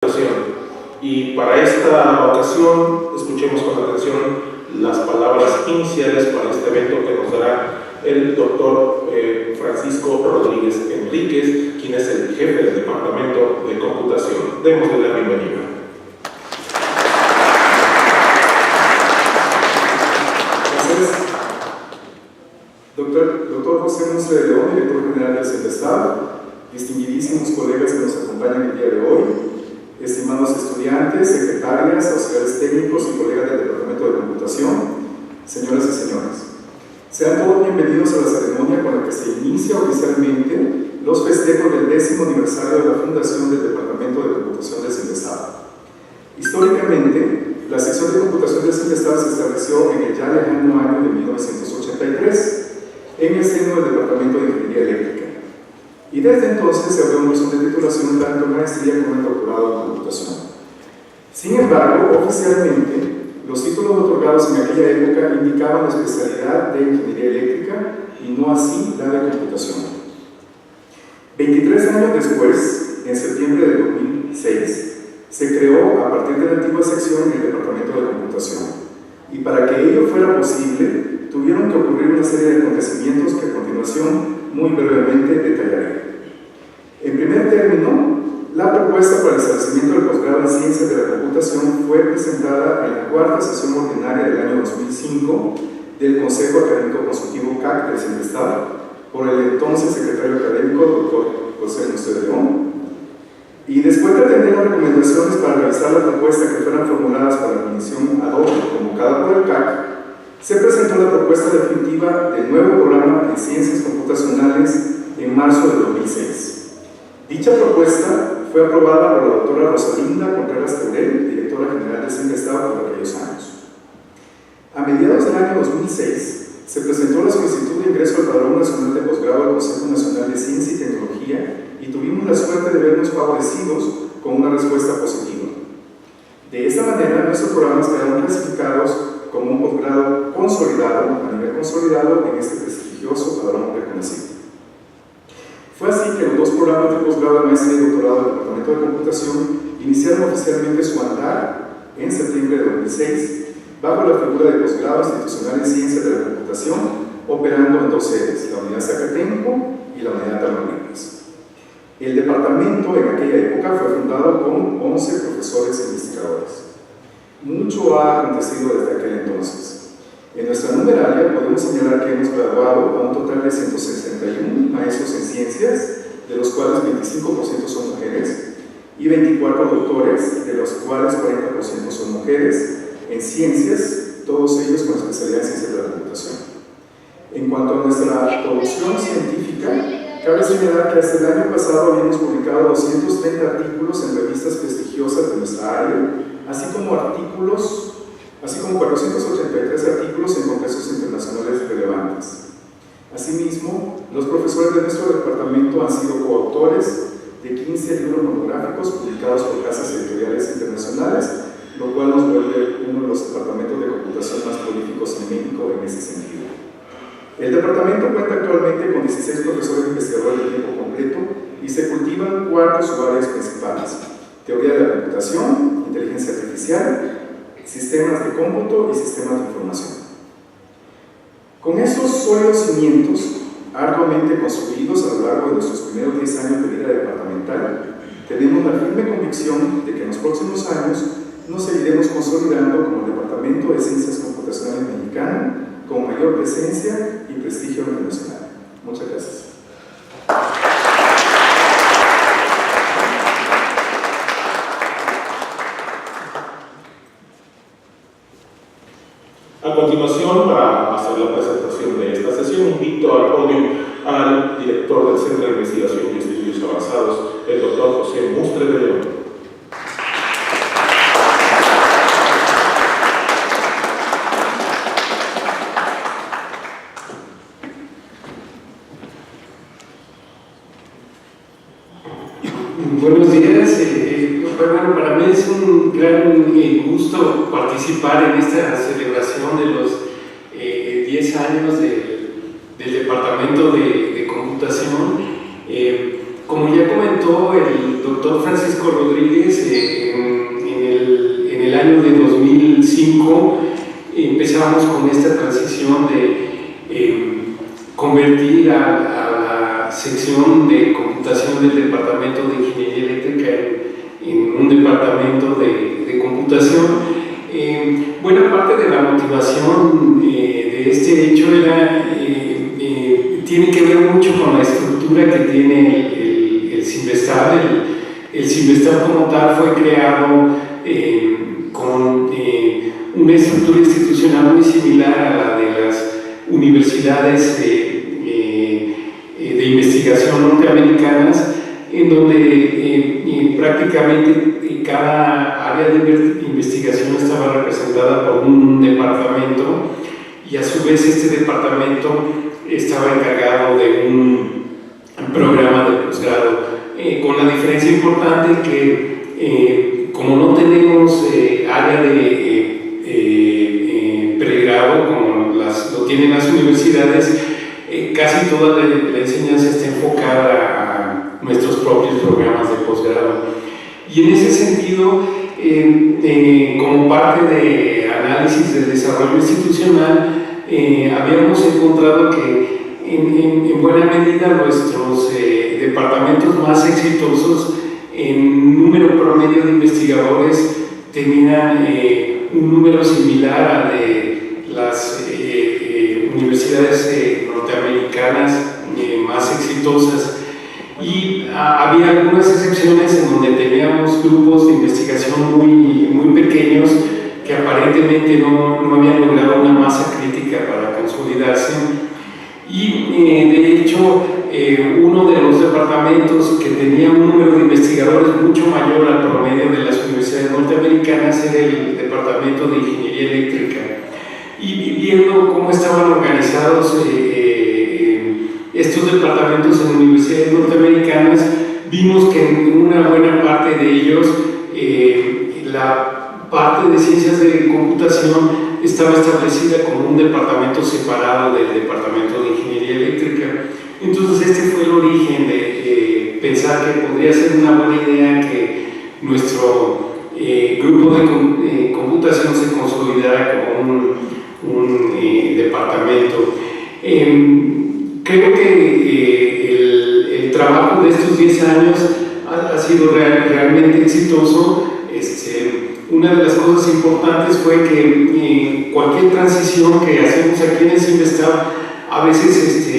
Y para esta ocasión, escuchemos con atención las palabras iniciales para este evento que nos dará el doctor Francisco Rodríguez Enríquez, quien es el jefe del Departamento de Computación. Démosle la bienvenida. Gracias. Doctor José Mustre de León, director general del CENTESTAB, distinguidísimos colegas que nos acompañan el día de hoy, estimados estudiantes, secretarias, auxiliares técnicos y colegas del Departamento de Computación, señoras y señores. Sean todos bienvenidos a la ceremonia con la que se inicia oficialmente los festejos del 10º aniversario de la fundación del Departamento de Computación del CENTESTAB. Históricamente, la sección de computación del CENTESTAB se estableció en el ya lejano año de 1983 en el seno del Departamento de Ingeniería Eléctrica. Y desde entonces se abrió un curso de titulación tanto en maestría como en doctorado en computación. Sin embargo, oficialmente, los títulos otorgados en aquella época indicaban la especialidad de ingeniería eléctrica y no así la de computación. 23 años después, en septiembre de 2006, se creó a partir de la antigua sección el Departamento de Computación. Y para que ello fuera posible, tuvieron que ocurrir una serie de acontecimientos que a continuación muy brevemente detallaré. En primer término, la propuesta para el establecimiento del posgrado en Ciencias de la Computación fue presentada en la cuarta sesión ordinaria del año 2005 del Consejo Académico Consultivo CAC del CENTESTAB por el entonces secretario académico, doctor José Mustre de León. Y después de atender las recomendaciones para realizar la propuesta que fueran formuladas para la comisión ad hoc convocada por el CAC, se presentó la propuesta definitiva del nuevo programa de Ciencias Computacionales en marzo de 2006. Dicha propuesta fue aprobada por la doctora Rosalinda Contreras Teurel, directora general del CENTESTAB por aquellos años. A mediados del año 2006, se presentó la solicitud de ingreso al Padrón Nacional de Posgrado del Consejo Nacional de Ciencia y Tecnología y tuvimos la suerte de vernos favorecidos con una respuesta positiva. De esta manera, nuestros programas quedaron clasificados como un posgrado consolidado, a nivel consolidado, en este prestigioso padrón reconocido. Fue así que los dos programas de posgrado de maestría y doctorado del Departamento de Computación iniciaron oficialmente su andar en septiembre de 2006, bajo la figura de posgrado institucional en Ciencias de la Computación, operando en dos sedes, la Unidad Zacatenco y la Unidad Tamaulipas. El departamento en aquella época fue fundado con 11 profesores e investigadores. Mucho ha acontecido desde aquel entonces. En nuestra numeralia podemos señalar que hemos graduado a un total de 161 maestros en ciencias, de los cuales 25% son mujeres, y 24 doctores, de los cuales 40% son mujeres, en ciencias, todos ellos con especialidad en ciencias de la computación. En cuanto a nuestra producción científica, cabe señalar que hasta el año pasado habíamos publicado 230 artículos en revistas prestigiosas de nuestra área, así como 483 artículos en congresos internacionales relevantes. Asimismo, los profesores de nuestro departamento han sido coautores de 15 libros monográficos publicados por casas editoriales internacionales, lo cual nos vuelve uno de los departamentos de computación más prolíficos en México en ese sentido. El departamento cuenta actualmente con 16 profesores investigadores de tiempo completo y se cultivan 4 subáreas principales: teoría de la computación, inteligencia artificial, sistemas de cómputo y sistemas de información. Con esos sólidos cimientos, arduamente construidos a lo largo de nuestros primeros 10 años de vida departamental, tenemos la firme convicción de que en los próximos años nos seguiremos consolidando como el Departamento de Ciencias Computacionales mexicano con mayor presencia y prestigio internacional. Muchas gracias. A continuación, para hacer la presentación de esta sesión, invito al podio al director del Centro de Investigación y Estudios Avanzados, el doctor José Mustre de León. Buenos días. Bueno, para mí es un gran gusto participar en esta celebración de los 10 años del Departamento de Computación. Como ya comenté, comentó el doctor Francisco Rodríguez, en el año de 2005 empezamos con esta transición de convertir a la sección de computación del Departamento de Ingeniería Eléctrica en un departamento de computación. Buena parte de la motivación de este hecho tiene que ver mucho con la estructura que tiene el CINVESTAB. El CINVESTAB como tal fue creado con una estructura institucional muy similar a la de las universidades de investigación norteamericanas, en donde prácticamente cada área de investigación estaba representada por un departamento, y a su vez este departamento estaba encargado de un programa de posgrado, con la diferencia importante que como no tenemos área de pregrado como lo tienen las universidades, casi toda la enseñanza está enfocada a nuestros propios programas de posgrado. Y en ese sentido, como parte de análisis del desarrollo institucional, habíamos encontrado que en buena medida nuestros departamentos más exitosos en número promedio de investigadores tenían un número similar al de las universidades norteamericanas más exitosas, y había algunas excepciones en donde teníamos grupos de investigación muy pequeños que aparentemente no habían logrado una masa crítica para consolidarse. Y de hecho, uno de los departamentos que tenía un número de investigadores mucho mayor al promedio de las universidades norteamericanas era el Departamento de Ingeniería Eléctrica. Y viendo cómo estaban organizados estos departamentos en universidades norteamericanas, vimos que en una buena parte de ellos la parte de ciencias de computación estaba establecida como un departamento separado del Departamento de Ingeniería Eléctrica. Entonces este fue el origen de pensar que podría ser una buena idea que nuestro grupo de computación se consolidara como un departamento. Creo que el trabajo de estos 10 años ha sido realmente exitoso. Una de las cosas importantes fue que cualquier transición que hacemos aquí en el CINVESTAB a veces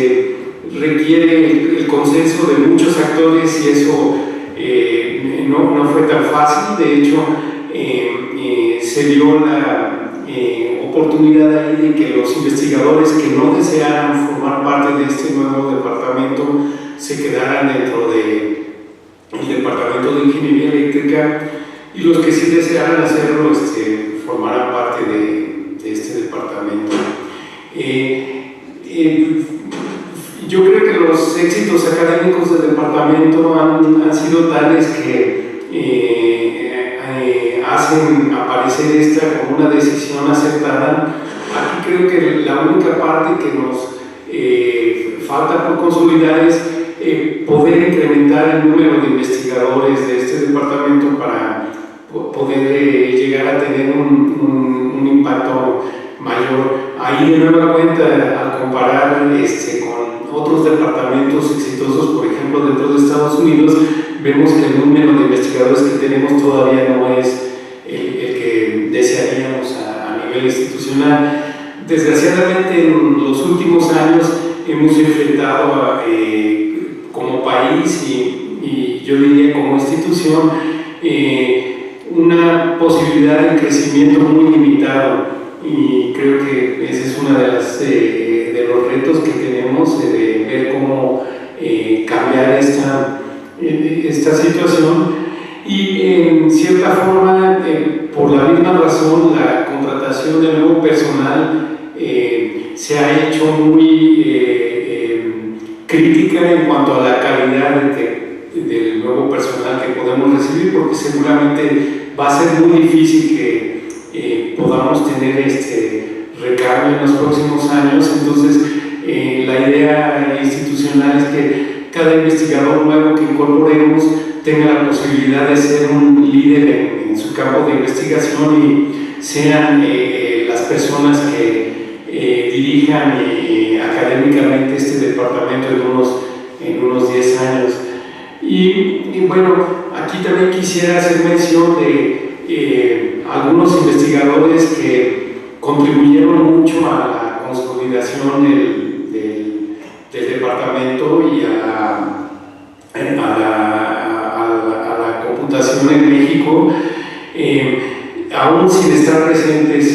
requiere el consenso de muchos actores, y eso no fue tan fácil. De hecho, se dio la oportunidad ahí de que los investigadores que no desearan formar parte de este nuevo departamento se quedaran dentro del Departamento de Ingeniería Eléctrica, y los que sí desearan hacerlo formaran parte de este departamento. Yo creo que los éxitos académicos del departamento han sido tales que hacen aparecer esta como una decisión aceptada. Aquí creo que la única parte que nos falta por consolidar es poder incrementar el número de investigadores de este departamento para poder llegar a tener un impacto mayor. Ahí, de nueva cuenta, al comparar con otros departamentos exitosos, por ejemplo, dentro de Estados Unidos, vemos que el número de investigadores que tenemos todavía no es el que desearíamos a nivel institucional. Desgraciadamente, en los últimos años hemos enfrentado como país y yo diría como institución una posibilidad de crecimiento muy limitado, y creo que ese es uno de los retos que tenemos, de ver cómo cambiar esta situación. Y en cierta forma, por la misma razón, la contratación de nuevo personal se ha hecho muy crítica en cuanto a la calidad del nuevo personal que podemos recibir, porque seguramente va a ser muy difícil que podamos tener recambio en los próximos años. Entonces, la idea institucional es que cada investigador nuevo que incorporemos tenga la posibilidad de ser un líder en su campo de investigación y sean las personas que dirijan académicamente este departamento en unos 10 años. Y bueno, aquí también quisiera hacer mención de algunos investigadores que contribuyeron mucho a la consolidación del departamento y a la computación en México, aún sin estar presentes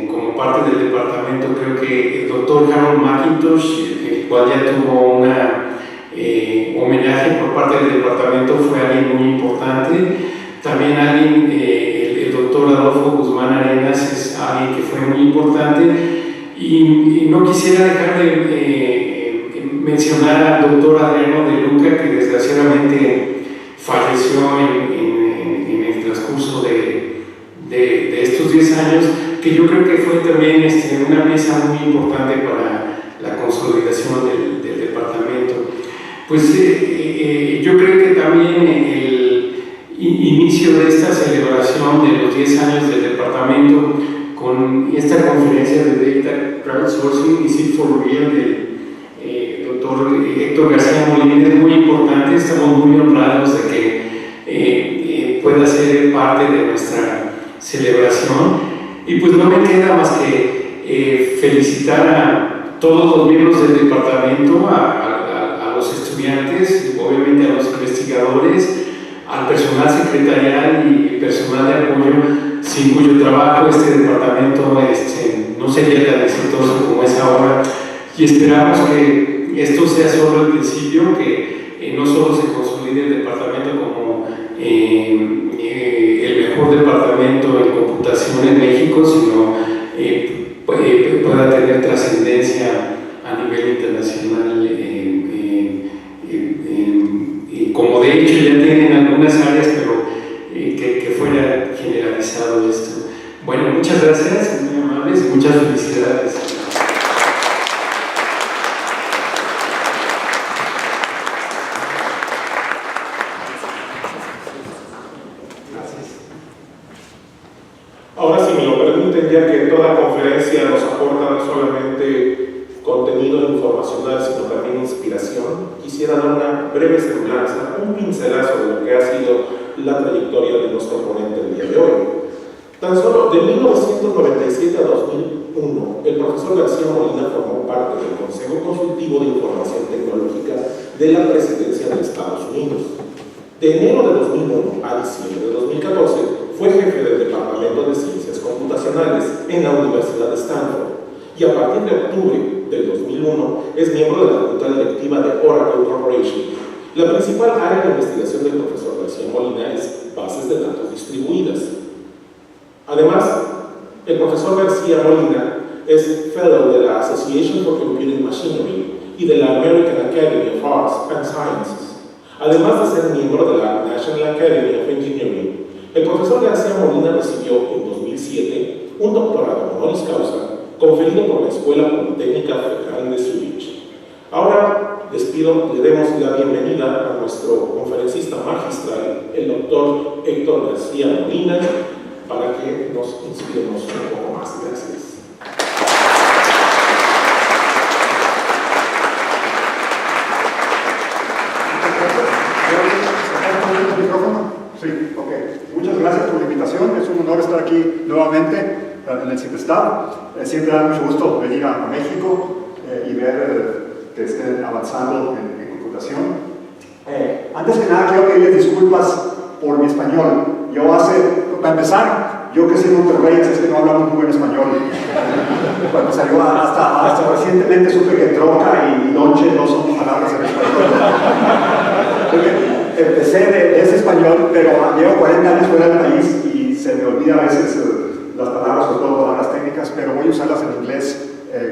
como parte del departamento. Creo que el doctor Harold McIntosh, el cual ya tuvo una homenaje por parte del departamento, fue alguien muy importante. También alguien, el doctor Adolfo Guzmán Arenas, es alguien que fue muy importante. Y no quisiera dejar de mencionar al doctor Adriano de Luca, que desgraciadamente falleció en el transcurso de estos 10 años, que yo creo que fue también una pieza muy importante para la consolidación del departamento. Pues yo creo que también el inicio de esta celebración de los 10 años del departamento con esta conferencia de Data Crowdsourcing, Is It For Real, del doctor Héctor García Molina, es muy importante. Estamos muy honrados de que pueda ser parte de nuestra celebración. Y pues no me queda más que felicitar a todos los miembros del departamento, a los estudiantes, obviamente a los investigadores, al personal secretarial y personal de apoyo, sin cuyo trabajo este departamento no sería tan exitoso como es ahora. Y esperamos que esto sea solo el principio, que no solo se consolide el departamento como el mejor departamento en computación en México, sino pueda tener trascendencia a nivel internacional, como de hecho ya tienen algunas áreas, pero que fuera generalizado esto. Bueno, muchas gracias, muy amables, y muchas felicidades. Ahora, si me lo permiten, ya que toda conferencia nos aporta no solamente contenido informacional, sino también inspiración, quisiera dar una breve semblanza, un pincelazo de lo que ha sido la trayectoria de nuestro ponente el día de hoy. Tan solo de 1997 a 2001, el profesor García Molina formó parte del Consejo Consultivo de Información Tecnológica de la Presidencia de Estados Unidos. De enero de 2001 a diciembre de 2014, fue jefe del Departamento de Ciencias Computacionales en la Universidad de Stanford, y a partir de octubre del 2001 es miembro de la Junta Directiva de Oracle Corporation. La principal área de investigación del profesor García Molina es bases de datos distribuidas. Además, el profesor García Molina es Fellow de la Association for Computing Machinery y de la American Academy of Arts and Sciences, además de ser miembro de la National Academy of Engineering. El profesor García Molina recibió en 2007 un doctorado honoris causa conferido por la Escuela Politécnica Federal de Zurich. Ahora le demos la bienvenida a nuestro conferencista magistral, el doctor Héctor García Molina, para que nos inspiremos un poco más. Gracias. Sí, ok. Muchas gracias por la invitación. Es un honor estar aquí nuevamente en el CIPESTAB. Siempre da mucho gusto venir a México y ver que estén avanzando en computación. Antes que nada, quiero pedirles disculpas por mi español. Para empezar, yo que soy de Monterrey, es que no hablamos muy buen español. Para empezar, yo hasta recientemente supe que troca y lonche no son palabras en español. Empecé de ese español, pero llevo 40 años fuera del país y se me olvida a veces las palabras, sobre todo palabras técnicas, pero voy a usarlas en inglés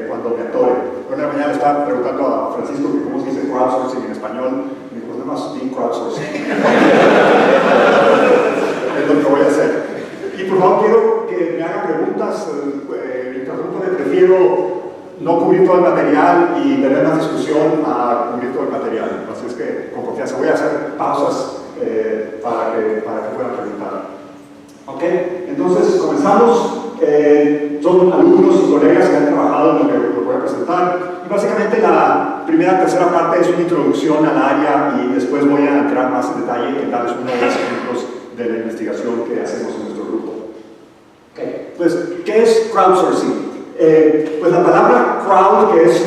cuando me atore. Hoy en la mañana le estaba preguntando a Francisco que cómo se dice crowdsourcing en español, y me dijo, nada más di crowdsourcing. Es lo que voy a hacer. Y por favor quiero que me hagan preguntas, mientras prefiero no cubrir todo el material y tener más discusión a cubrir todo el material. Así es que con confianza voy a hacer pausas para que puedan preguntar. Ok, entonces comenzamos. Son alumnos y colegas que han trabajado en lo que voy a presentar. Y básicamente la tercera parte es una introducción al área y después voy a entrar más en detalle en darles uno de los ejemplos de la investigación que hacemos en nuestro grupo. Okay. Pues, ¿qué es crowdsourcing? Pues la palabra crowd, que es,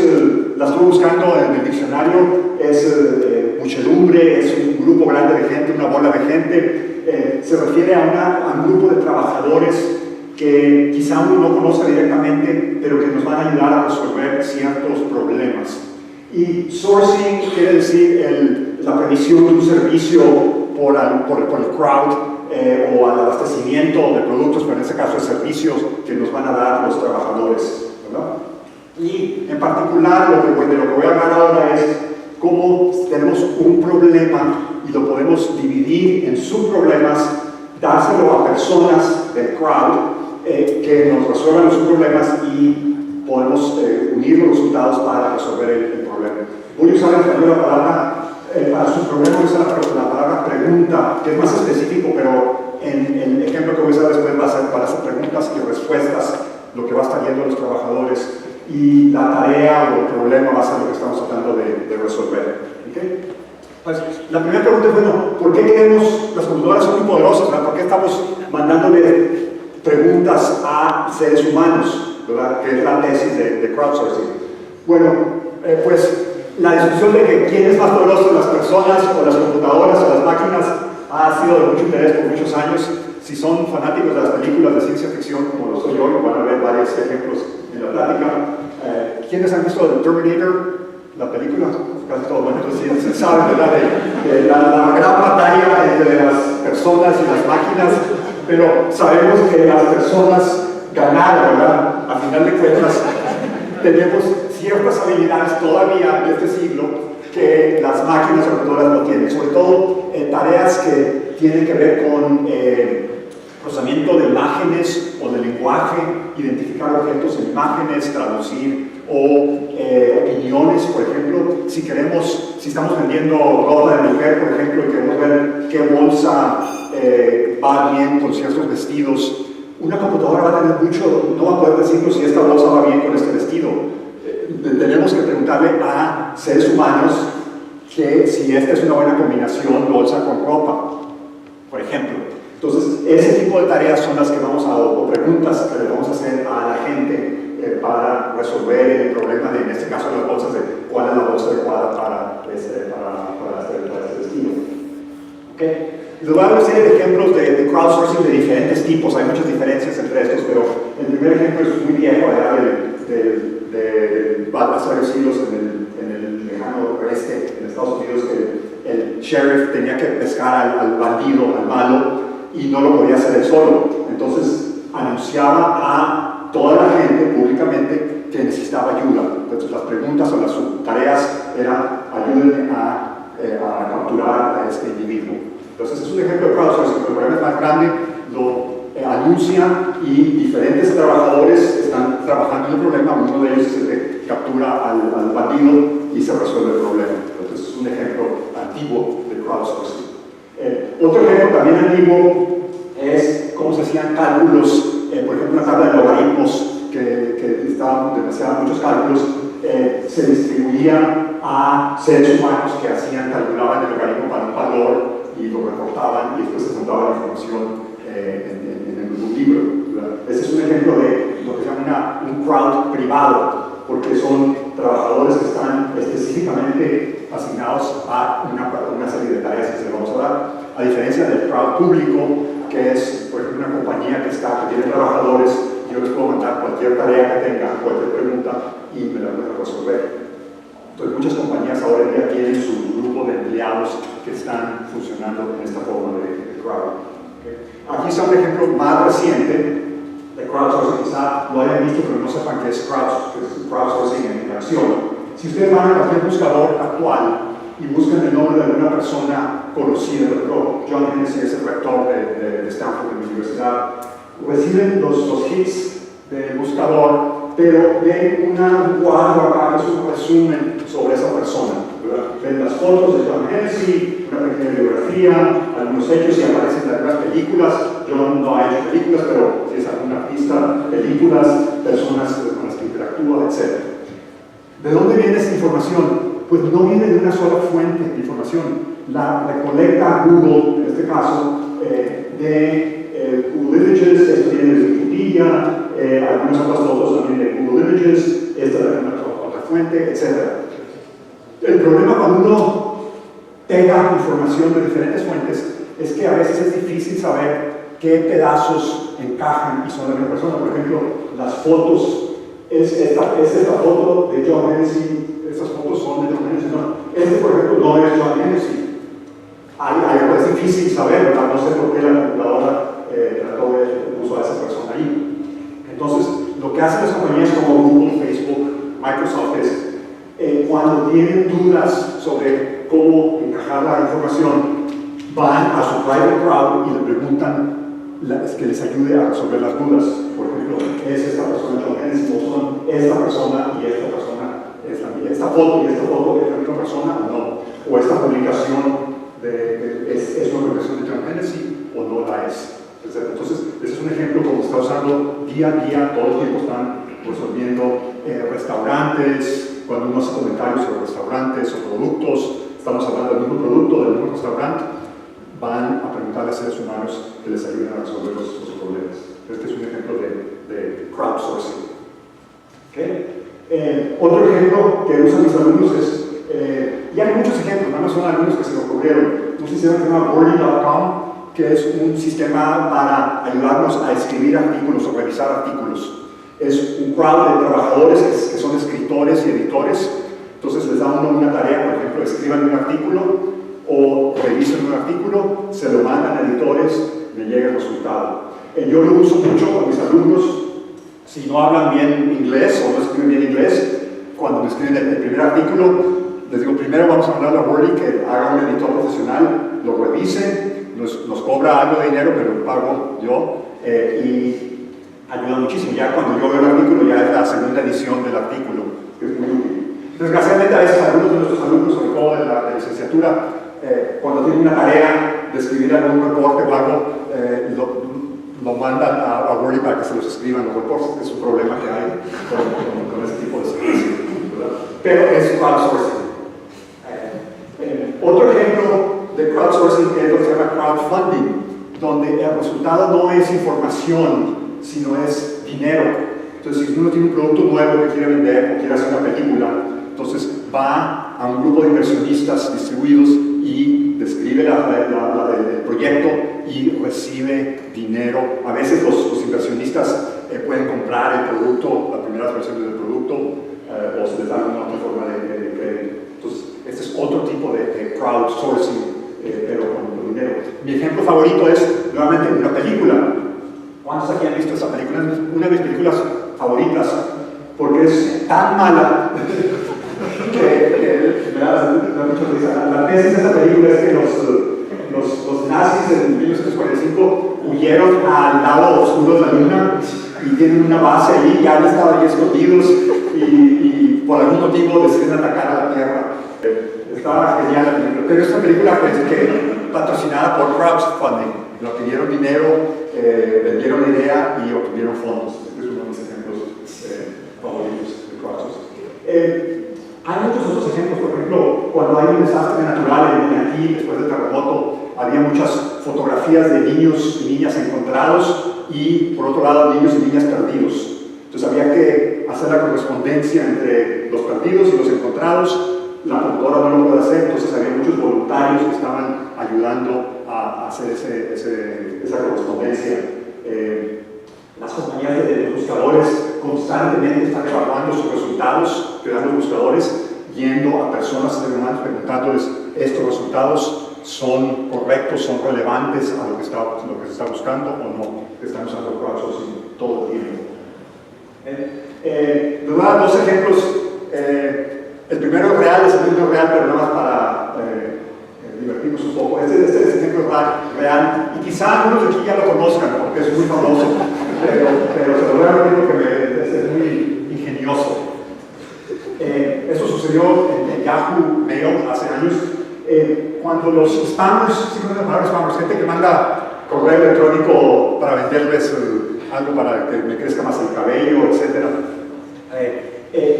la estuve buscando en el diccionario, es muchedumbre, es un grupo grande de gente, una bola de gente, se refiere a un grupo de trabajadores que quizá uno no conozca directamente, pero que nos van a ayudar a resolver ciertos problemas. Y sourcing quiere decir la previsión de un servicio por el crowd o al abastecimiento de productos, pero en este caso de servicios que nos van a dar los trabajadores, ¿verdad? Y en particular de lo que voy a hablar ahora es cómo tenemos un problema y lo podemos dividir en subproblemas, dárselo a personas del crowd que nos resuelvan los problemas y podemos unir los resultados para resolver el problema. Voy a usar en español la palabra, para sus problemas voy a usar la palabra pregunta, que es más específico, pero en el ejemplo que voy a usar después va a ser para hacer preguntas y respuestas, lo que va a estar viendo los trabajadores, y la tarea o el problema va a ser lo que estamos tratando de resolver. ¿Okay? Pues, la primera pregunta es, bueno, ¿por qué queremos, las computadoras son muy poderosas, ¿verdad? ¿Por qué estamos mandándole preguntas a seres humanos, ¿verdad? Que es la tesis de crowdsourcing? Bueno, pues la discusión de que quién es más poderoso, las personas o las computadoras o las máquinas, ha sido de mucho interés por muchos años. Si son fanáticos de las películas de ciencia ficción, como lo soy yo, van a ver varios ejemplos en la plática. ¿Quiénes han visto The Terminator? La película, casi todos, bueno, entonces sí, saben, ¿verdad? De la gran batalla entre las personas y las máquinas, pero sabemos que las personas ganaron, ¿verdad? A final de cuentas, tenemos ciertas habilidades todavía de este siglo que las máquinas o computadoras no tienen, sobre todo tareas que tienen que ver con procesamiento de imágenes o de lenguaje, identificar objetos en imágenes, traducir o opiniones, por ejemplo. Si estamos vendiendo ropa de mujer, por ejemplo, y queremos ver qué bolsa va bien con ciertos vestidos, una computadora va a tener mucho, no va a poder decirnos si esta bolsa va bien con este vestido. Tenemos que preguntarle a seres humanos que si esta es una buena combinación bolsa con ropa, por ejemplo. Entonces, ese tipo de tareas son las que o preguntas que le vamos a hacer a la gente para resolver el problema de, en este caso, las bolsas, de cuál es la bolsa adecuada para este vestido. ¿Okay? Les voy a dar una serie de ejemplos de crowdsourcing de diferentes tipos. Hay muchas diferencias entre estos, pero el primer ejemplo es muy viejo, de varios siglos en el lejano oeste, en Estados Unidos, que el sheriff tenía que pescar al bandido, al malo, y no lo podía hacer él solo. Entonces anunciaba a toda la gente públicamente que necesitaba ayuda. Entonces las preguntas o las tareas eran: ayúdenme a capturar a este individuo. Entonces es un ejemplo de crowdsourcing. El problema es más grande, lo anuncian y diferentes trabajadores están trabajando en el problema. Uno de ellos es el que captura al bandido y se resuelve el problema. Entonces es un ejemplo antiguo de crowdsourcing. Otro ejemplo también antiguo es cómo se hacían cálculos, por ejemplo, una tabla de logaritmos que estaban demasiado muchos cálculos, se distribuían a seres humanos que calculaban el logaritmo para un valor y lo reportaban y después se juntaba la información en un libro, ¿verdad? Ese es un ejemplo de lo que se llama un crowd privado, porque son trabajadores que están específicamente asignados a una serie de tareas que se les vamos a dar, a diferencia del crowd público, que es, por ejemplo, una compañía que tiene trabajadores. Yo les puedo mandar cualquier tarea que tengan, cualquier pregunta, y me la pueden resolver. Entonces, muchas compañías ahora en día tienen su grupo de empleados que están funcionando en esta forma de crowd. ¿Okay? Aquí está un ejemplo más reciente de crowdsourcing. Quizá lo hayan visto, pero no sepan qué es crowdsourcing en acción. Si ustedes van a cualquier buscador actual y buscan el nombre de alguna persona conocida, por ejemplo, John Hennessy es el rector de Stanford, de mi universidad, reciben los hits del buscador pero ven un cuadro acá que es un resumen sobre esa persona, ¿verdad? Ven las fotos de John Hennessy, una pequeña biografía, algunos hechos y aparecen en algunas películas. John no ha hecho películas, pero si es algún artista, películas, personas con las que interactúa, etc. ¿De dónde viene esa información? Pues no viene de una sola fuente de información. La recolecta Google, en este caso, de Google Images, esto viene de Wikipedia, algunas otras fotos también de Google Images, esta de alguna otra fuente, etc. El problema cuando uno pega información de diferentes fuentes es que a veces es difícil saber qué pedazos encajan y son de una persona. Por ejemplo, las fotos, es esta foto de John Hennessy, estas fotos son de John Hennessy, no. Este, por ejemplo, no es John Hennessy. Es difícil saber, ¿verdad? No sé por qué la computadora puso a esa persona ahí. Entonces, lo que hacen las compañías como Google, Facebook, Microsoft es, cuando tienen dudas sobre cómo encajar la información, van a su private crowd y le preguntan que les ayude a resolver las dudas. Por ejemplo, ¿es esta persona John Hennessy o son esta persona y esta persona es la mía? ¿Esta foto y esta foto es la misma persona o no? ¿O esta publicación es una publicación de John Hennessy o no la es? Entonces, ese es un ejemplo como se está usando día a día, todo el tiempo están resolviendo restaurantes, cuando uno hace comentarios sobre restaurantes o productos, estamos hablando del mismo producto, del mismo restaurante, van a preguntarle a seres humanos que les ayuden a resolver los problemas. Este es un ejemplo de crowdsourcing. ¿Okay? Otro ejemplo que usan mis alumnos es, y hay muchos ejemplos, nada más son algunos que se me ocurrieron, un sistema que se llama Wordy.com, que es un sistema para ayudarnos a escribir artículos o revisar artículos. Es un crowd de trabajadores que son escritores y editores, entonces les da uno una tarea, por ejemplo, escriban un artículo o revisen un artículo, se lo mandan a editores, me llega el resultado. Yo lo uso mucho con mis alumnos, si no hablan bien inglés o no escriben bien inglés, cuando me escriben el primer artículo, les digo, primero vamos a mandar a Wordy que haga un editor profesional, lo revise, nos cobra algo de dinero, pero lo pago yo, y ayuda muchísimo. Ya cuando yo veo el artículo, ya es la segunda edición del artículo, que es muy útil. Desgraciadamente, a veces algunos de nuestros alumnos, sobre todo de la licenciatura, cuando tienen una tarea de escribir algún reporte o algo, lo mandan a Wordy para que se los escriban los reportes, que es un problema que hay con ese tipo de servicio, ¿verdad? Pero es crowdsourcing. Otro ejemplo de crowdsourcing es lo que se llama crowdfunding, donde el resultado no es información, sino es dinero. Entonces, si uno tiene un producto nuevo que quiere vender o quiere hacer una película, entonces va a un grupo de inversionistas distribuidos y describe el proyecto y recibe dinero. A veces los inversionistas pueden comprar el producto, las primeras versiones del producto, o se les da alguna otra forma de crédito. Entonces, este es otro tipo de crowdsourcing, pero con dinero. Mi ejemplo favorito es, nuevamente, una película. ¿Cuántos aquí han visto esa película? Es una de mis películas favoritas, porque es tan mala que me da mucha risa. La tesis de esa película es que los nazis en 1945 huyeron al lado oscuro de la luna y tienen una base ahí, ya han estado ahí escondidos y por algún motivo deciden atacar a la Tierra. Estaba genial la película, pero esta película que patrocinada por crowdfunding. Obtuvieron dinero, vendieron la idea y obtuvieron fondos. Este es uno de mis ejemplos favoritos de crowdsourcing. Hay muchos otros ejemplos, por ejemplo, cuando hay un desastre natural en aquí, después del terremoto, había muchas fotografías de niños y niñas encontrados y, por otro lado, niños y niñas perdidos. Entonces había que hacer la correspondencia entre los perdidos y los encontrados. La computadora no lo puede hacer, entonces había muchos voluntarios que estaban ayudando a hacer esa correspondencia. Las compañías de buscadores constantemente están evaluando sus resultados que dan los buscadores, yendo a personas, seres humanos, preguntándoles: ¿estos resultados son correctos, son relevantes a lo que se está buscando o no? Están usando crowdsourcing todo el tiempo. Les voy a dar dos ejemplos. El primero es real, el segundo es real, pero nada más para divertirnos un poco. Este es el ejemplo real, y quizá algunos de aquí ya lo conozcan porque es muy famoso, pero se lo voy a repetir porque es muy los spammers, sí conocen la palabra spammers, gente que manda correo electrónico para venderles algo para que me crezca más el cabello, etc.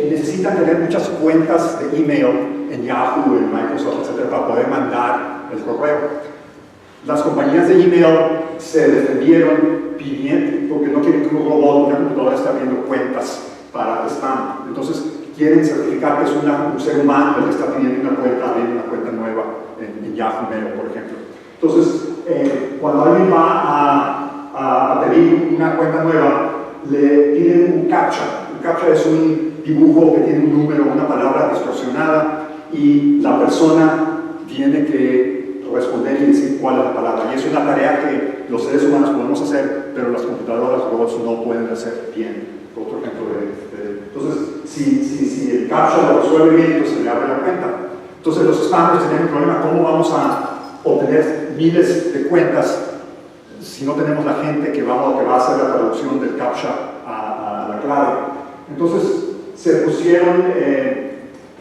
Necesitan tener muchas cuentas de email en Yahoo, en Microsoft, etc. para poder mandar el correo. Las compañías de email se defendieron pidiendo, porque no quieren que un robot, una computadora esté abriendo cuentas para spam. Entonces quieren certificar que es un ser humano el que está pidiendo una cuenta, abriendo una cuenta nueva en Yahoo Mail, por ejemplo. Entonces, cuando alguien va a pedir una cuenta nueva, le piden un CAPTCHA. Un CAPTCHA es un dibujo que tiene un número, una palabra distorsionada, y la persona tiene que responder y decir cuál es la palabra. Y es una tarea que los seres humanos podemos hacer, pero las computadoras, los robots no pueden hacer bien. Otro ejemplo entonces, si el CAPTCHA lo resuelve bien, entonces se le abre la cuenta. Entonces los spammers tienen un problema: ¿cómo vamos a obtener miles de cuentas si no tenemos la gente que va a hacer la traducción del CAPTCHA a la clave? Entonces se pusieron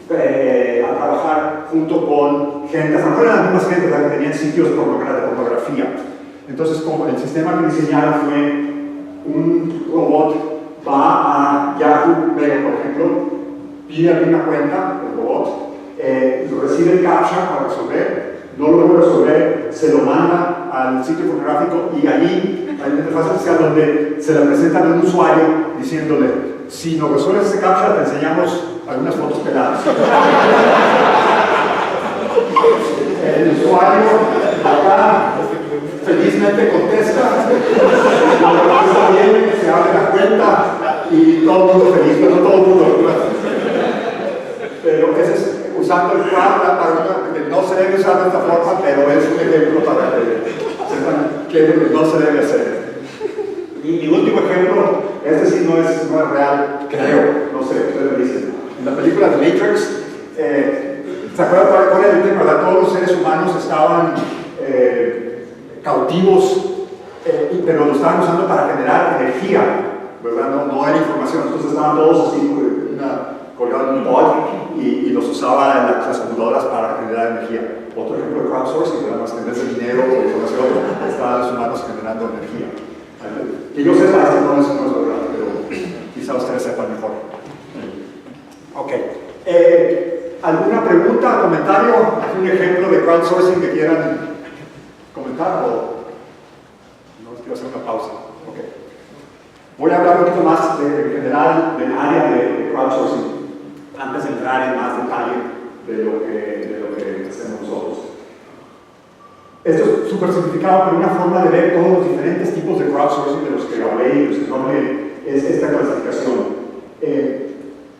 a trabajar junto con gente, a lo mejor eran las mismas gentes que tenían sitios de pornografía. Entonces, como el sistema que diseñaron fue un robot va a Yahoo Mail, por ejemplo, pide abrir una cuenta, el robot, recibe el CAPTCHA para resolver, no lo puede resolver, se lo manda al sitio pornográfico y allí hay una interfaz especial donde se le presenta a un usuario diciéndole: si nos resuelves ese CAPTCHA, te enseñamos algunas fotos peladas. El usuario acá felizmente contesta, está bien, se abre la cuenta y todo el mundo feliz, pero no todo el mundo. Pero ese es usando el CAPTCHA, que no se debe usar de esta forma, pero es un ejemplo para que sepan qué es lo que no se debe hacer. Y último ejemplo, este sí no es real, creo, no sé, ustedes me dicen. En la película The Matrix, ¿se acuerdan cuál era el tema? Todos los seres humanos estaban cautivos, pero lo estaban usando para generar energía, ¿verdad? No era información. Entonces estaban todos así, colgados en un pod y los usaban las computadoras para generar energía. Otro ejemplo de crowdsourcing, además que en vez de dinero o información, estaban los humanos generando energía. Que yo sepa, esto no es verdad, pero quizá ustedes sepan mejor. Ok. ¿Alguna pregunta, comentario? ¿Un ejemplo de crowdsourcing que quieran comentar? O no, quiero hacer una pausa. Okay. Voy a hablar un poquito más en general del área de crowdsourcing antes de entrar en más detalle de lo que hacemos nosotros. Esto es súper simplificado, pero una forma de ver todos los diferentes tipos de crowdsourcing de los que hablé y los que no hablé es esta clasificación.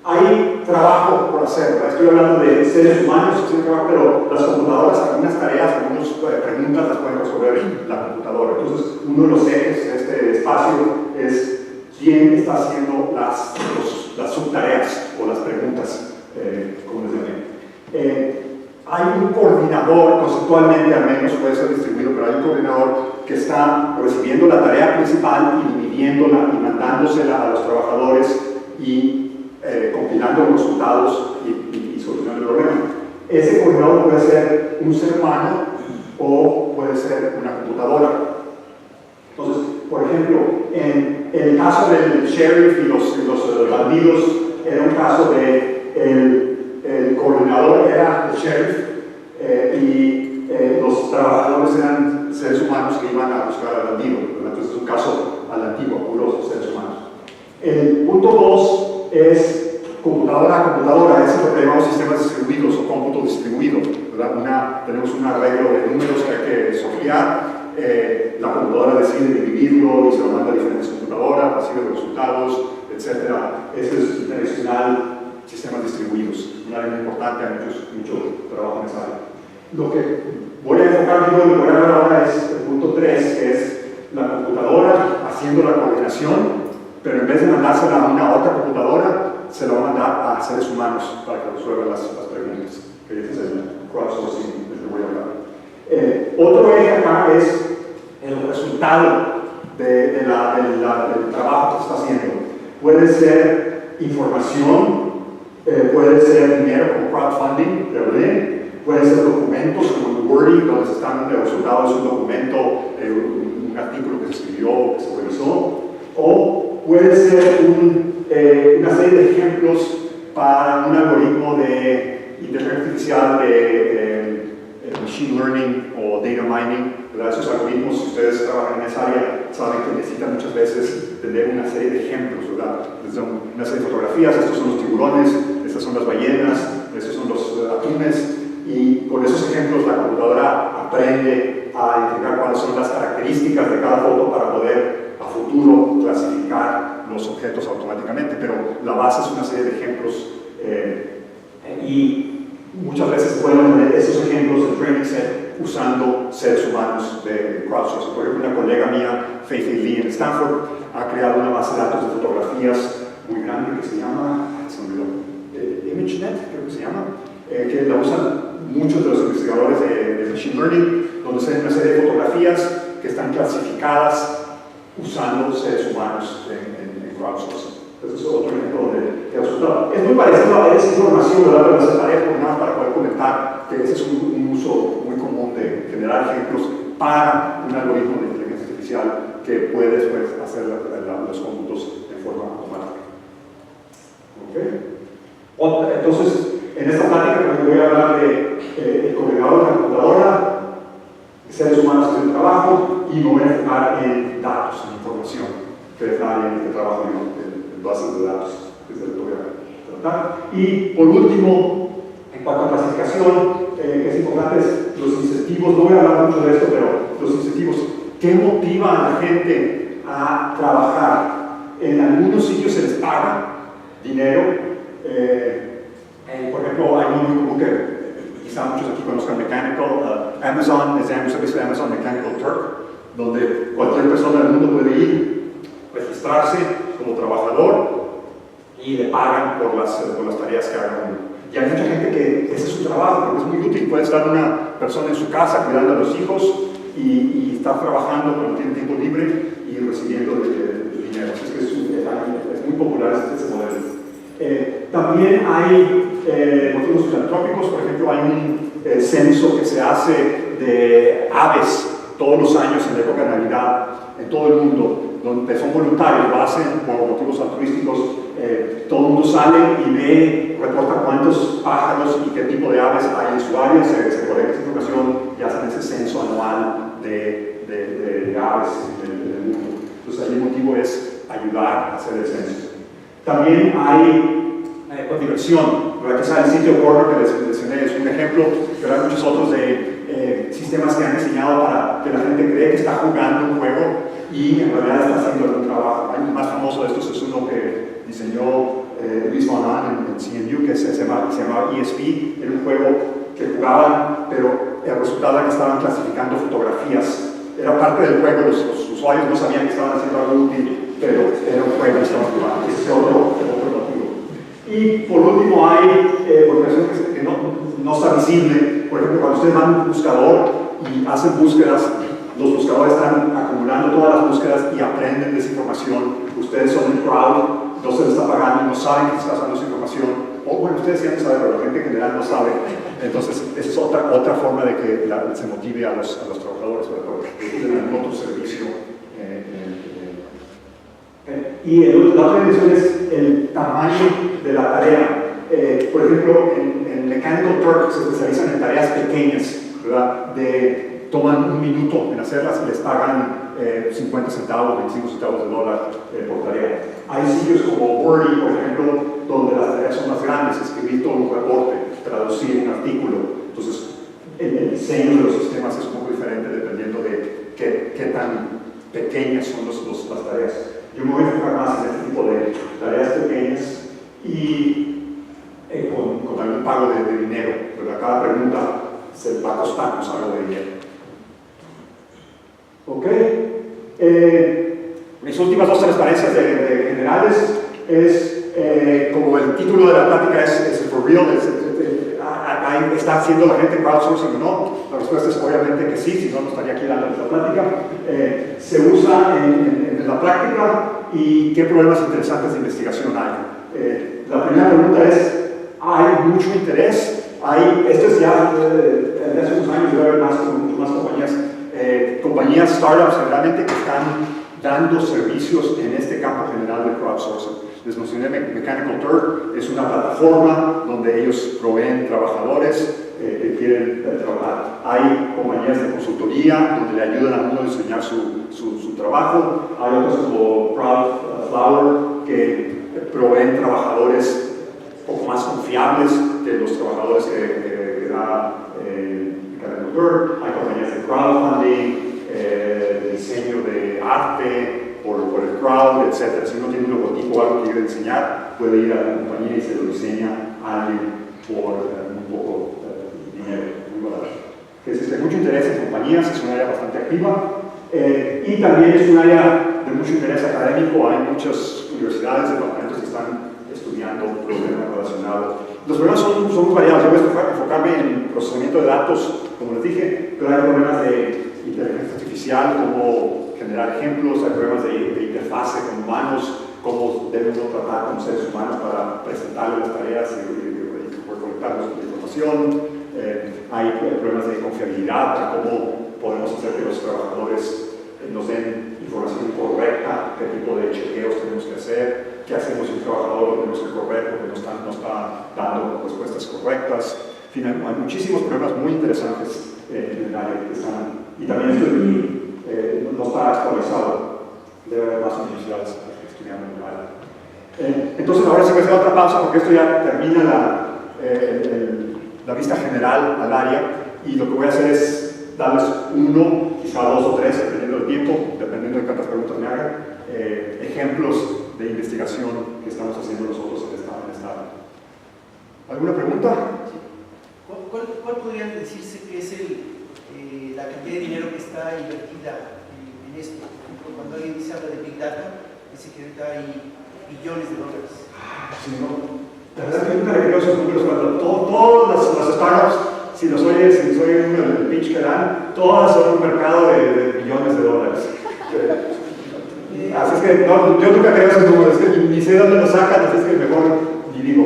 Hay trabajo por hacer, ¿verdad? Estoy hablando de seres humanos, pero las computadoras, algunas tareas, algunas preguntas las pueden resolver la computadora. Entonces, uno de los ejes de este espacio es quién está haciendo las subtareas o las preguntas, como les llamé. Hay un coordinador, conceptualmente al menos puede ser distribuido, pero hay un coordinador que está recibiendo la tarea principal y dividiéndola y mandándosela a los trabajadores y compilando los resultados y solucionando el problema. Ese coordinador puede ser un ser humano o puede ser una computadora. Entonces, por ejemplo, en el caso del sheriff y los bandidos, era un caso de el coordinador era el sheriff y los trabajadores eran seres humanos que iban a buscar al bandido. Entonces es un caso a la antigua, puros seres humanos. El punto 2 es computadora a computadora, es lo que llamamos sistemas distribuidos o cómputo distribuido, ¿verdad? Tenemos un arreglo de números que hay que sortear, la computadora decide dividirlo y se lo manda a diferentes computadoras, recibe los resultados, etc. Ese es el tradicional sistemas distribuidos, un área muy importante, hay mucho trabajo en esa área. Lo que voy a enfocar y voy a hablar ahora es el punto 3, que es la computadora haciendo la coordinación, pero en vez de mandársela a una otra computadora, se la va a mandar a seres humanos para que resuelvan las preguntas. Que ese es el crowdsourcing del que voy a hablar. Otro eje acá es el resultado del trabajo que se está haciendo. Puede ser información, puede ser dinero como crowdfunding, pueden ser documentos como en Wordy, donde están los resultados de un documento, un artículo que se escribió, que se revisó, o puede ser una serie de ejemplos para un algoritmo de inteligencia artificial de machine learning o data mining, ¿verdad? Esos algoritmos, si ustedes trabajan en esa área, saben que necesitan muchas veces tener una serie de ejemplos, ¿verdad? Una serie de fotografías, estos son los tiburones, estas son las ballenas, estos son los atunes, y con esos ejemplos la computadora aprende a identificar cuáles son las características de cada foto para poder a futuro clasificar los objetos automáticamente, pero la base es una serie de ejemplos y muchas veces se pueden tener esos ejemplos del training set usando seres humanos de crowdsourcing. Por ejemplo, una colega mía, Faith Lee en Stanford, ha creado una base de datos de fotografías muy grande que se llama, ImageNet, creo que se llama, que la usan muchos de los investigadores de Machine Learning, donde se ven una serie de fotografías que están clasificadas usando seres humanos en crowdsourcing. Entonces es otro ejemplo de resultado. Es muy parecido a esa información, ¿verdad? Pero no se pareja nada más para poder comentar que ese es un uso muy común de generar ejemplos para un algoritmo de inteligencia artificial que puede después hacer los cómputos de forma automática. ¿Okay? Entonces, en esta plática voy a hablar de el coordinador de la computadora, seres humanos en el trabajo, y me voy a enfocar en datos, en información, que es la área en la que trabajo yo, en bases de datos, que es lo que voy a tratar. Y por último, en cuanto a clasificación, que es importante, es los incentivos. No voy a hablar mucho de esto, pero los incentivos, ¿qué motiva a la gente a trabajar? En algunos sitios se les paga dinero. Por ejemplo, hay uno muy común que quizá muchos aquí conozcan, Mechanical. Amazon, es el servicio de Amazon Mechanical Turk, donde cualquier persona del mundo puede ir, registrarse como trabajador y le pagan por las tareas que haga uno. Y hay mucha gente que ese es su trabajo, porque es muy útil. Puede estar una persona en su casa cuidando a los hijos y estar trabajando cuando tiene tiempo libre y recibiendo dinero. Así que es muy popular ese modelo. También hay motivos filantrópicos. Por ejemplo, hay un censo que se hace de aves todos los años en la época de Navidad en todo el mundo, donde son voluntarios, lo hacen por motivos altruísticos. Todo el mundo sale y reporta cuántos pájaros y qué tipo de aves hay en su área, se colecta esa información y hacen ese censo anual de aves en el mundo. Entonces, ahí el motivo es ayudar a hacer el censo. También hay diversión, ¿verdad? Que el sitio Corner que les mencioné es un ejemplo, pero hay muchos otros de sistemas que han diseñado para que la gente cree que está jugando un juego y en realidad está haciendo algún trabajo. El más famoso de estos es uno que diseñó Luis Von Ahn en CMU, que se llamaba ESP. Era un juego que jugaban, pero el resultado era que estaban clasificando fotografías. Era parte del juego, los usuarios no sabían que estaban haciendo algo útil, pero era un juego que estaban jugando. Ese es otro motivo. Y por último hay organizaciones que no está visible. Por ejemplo, cuando ustedes van a un buscador y hacen búsquedas, los buscadores están acumulando todas las búsquedas y aprenden de esa información. Ustedes son un crowd, no se les está pagando, no saben que se está usando esa información. O bueno, ustedes sí saben, pero la gente en general no sabe. Entonces, esa es otra forma de que se motive a los trabajadores para que tengan otro servicio. Y la otra dimensión es el tamaño de la tarea. Por ejemplo, en Mechanical Turk se especializan en tareas pequeñas, ¿verdad? Toman un minuto en hacerlas y les pagan 50 centavos, 25 centavos de dólar por tarea. Hay sitios como Wordy, por ejemplo, donde las tareas son más grandes, escribir todo un reporte, traducir un artículo. Entonces, el diseño de los sistemas es un poco diferente dependiendo de qué tan pequeñas son las tareas. Yo me voy a enfocar más en este tipo de tareas pequeñas y con algún pago de dinero, pero cada pregunta se va a costarnos algo de dinero. ¿Ok? Mis últimas dos transparencias de generales es, como el título de la plática es for real, ¿está haciendo la gente crowdsourcing o no? La respuesta es obviamente que sí, si no, no estaría aquí dando esta plática. Se usa en la práctica y qué problemas interesantes de investigación hay. La primera pregunta es, ¿hay mucho interés? Esto es ya, en hace unos años debe haber más compañías, startups realmente que están dando servicios en este campo general de crowdsourcing. Les mencioné Mechanical Turk, es una plataforma donde ellos proveen trabajadores que quieren trabajar. Hay compañías de consultoría donde le ayudan a uno a diseñar su trabajo. Hay otras como Crowdflower que proveen trabajadores un poco más confiables que los trabajadores que da Mechanical Turk. Hay compañías de crowdfunding, de diseño de arte, por el crowd, etc. Si uno tiene un logotipo o algo que quiere diseñar, puede ir a la compañía y se lo diseña a alguien por un poco de dinero, muy barato. Entonces, mucho interés en compañías, es un área bastante activa y también es un área de mucho interés académico. Hay muchas universidades, departamentos que están estudiando problemas relacionados. Los problemas son muy variados. Yo voy a enfocarme en procesamiento de datos, como les dije, pero hay problemas de inteligencia artificial, como generar ejemplos, hay problemas de interfase con humanos, cómo debemos tratar con seres humanos para presentarles las tareas y recolectar la información. Hay problemas de confiabilidad, cómo podemos hacer que los trabajadores nos den información correcta, qué tipo de chequeos tenemos que hacer, qué hacemos si un trabajador lo tenemos que correr porque no está dando respuestas correctas. En fin, hay muchísimos problemas muy interesantes en el área que están, y también esto no está actualizado. Debe haber más universidades estudiando en el área. Entonces ahora sí voy a hacer otra pausa porque esto ya termina la vista general al área, y lo que voy a hacer es darles uno, quizá dos o tres, dependiendo del tiempo, dependiendo de cuántas preguntas me hagan, ejemplos de investigación que estamos haciendo nosotros en esta área. ¿Alguna pregunta? ¿Cuál podría decirse que es la cantidad de dinero que está invertida en esto? Por ejemplo, cuando alguien habla de Big Data, dice que ahorita hay billones de dólares. Sí, no. La verdad es que nunca le creo esos números cuando todas las startups, si los oye el pitch que dan, todas son un mercado de billones de dólares. Así es que no, yo nunca creo esos números, ni sé dónde los sacan, así es que mejor ni digo.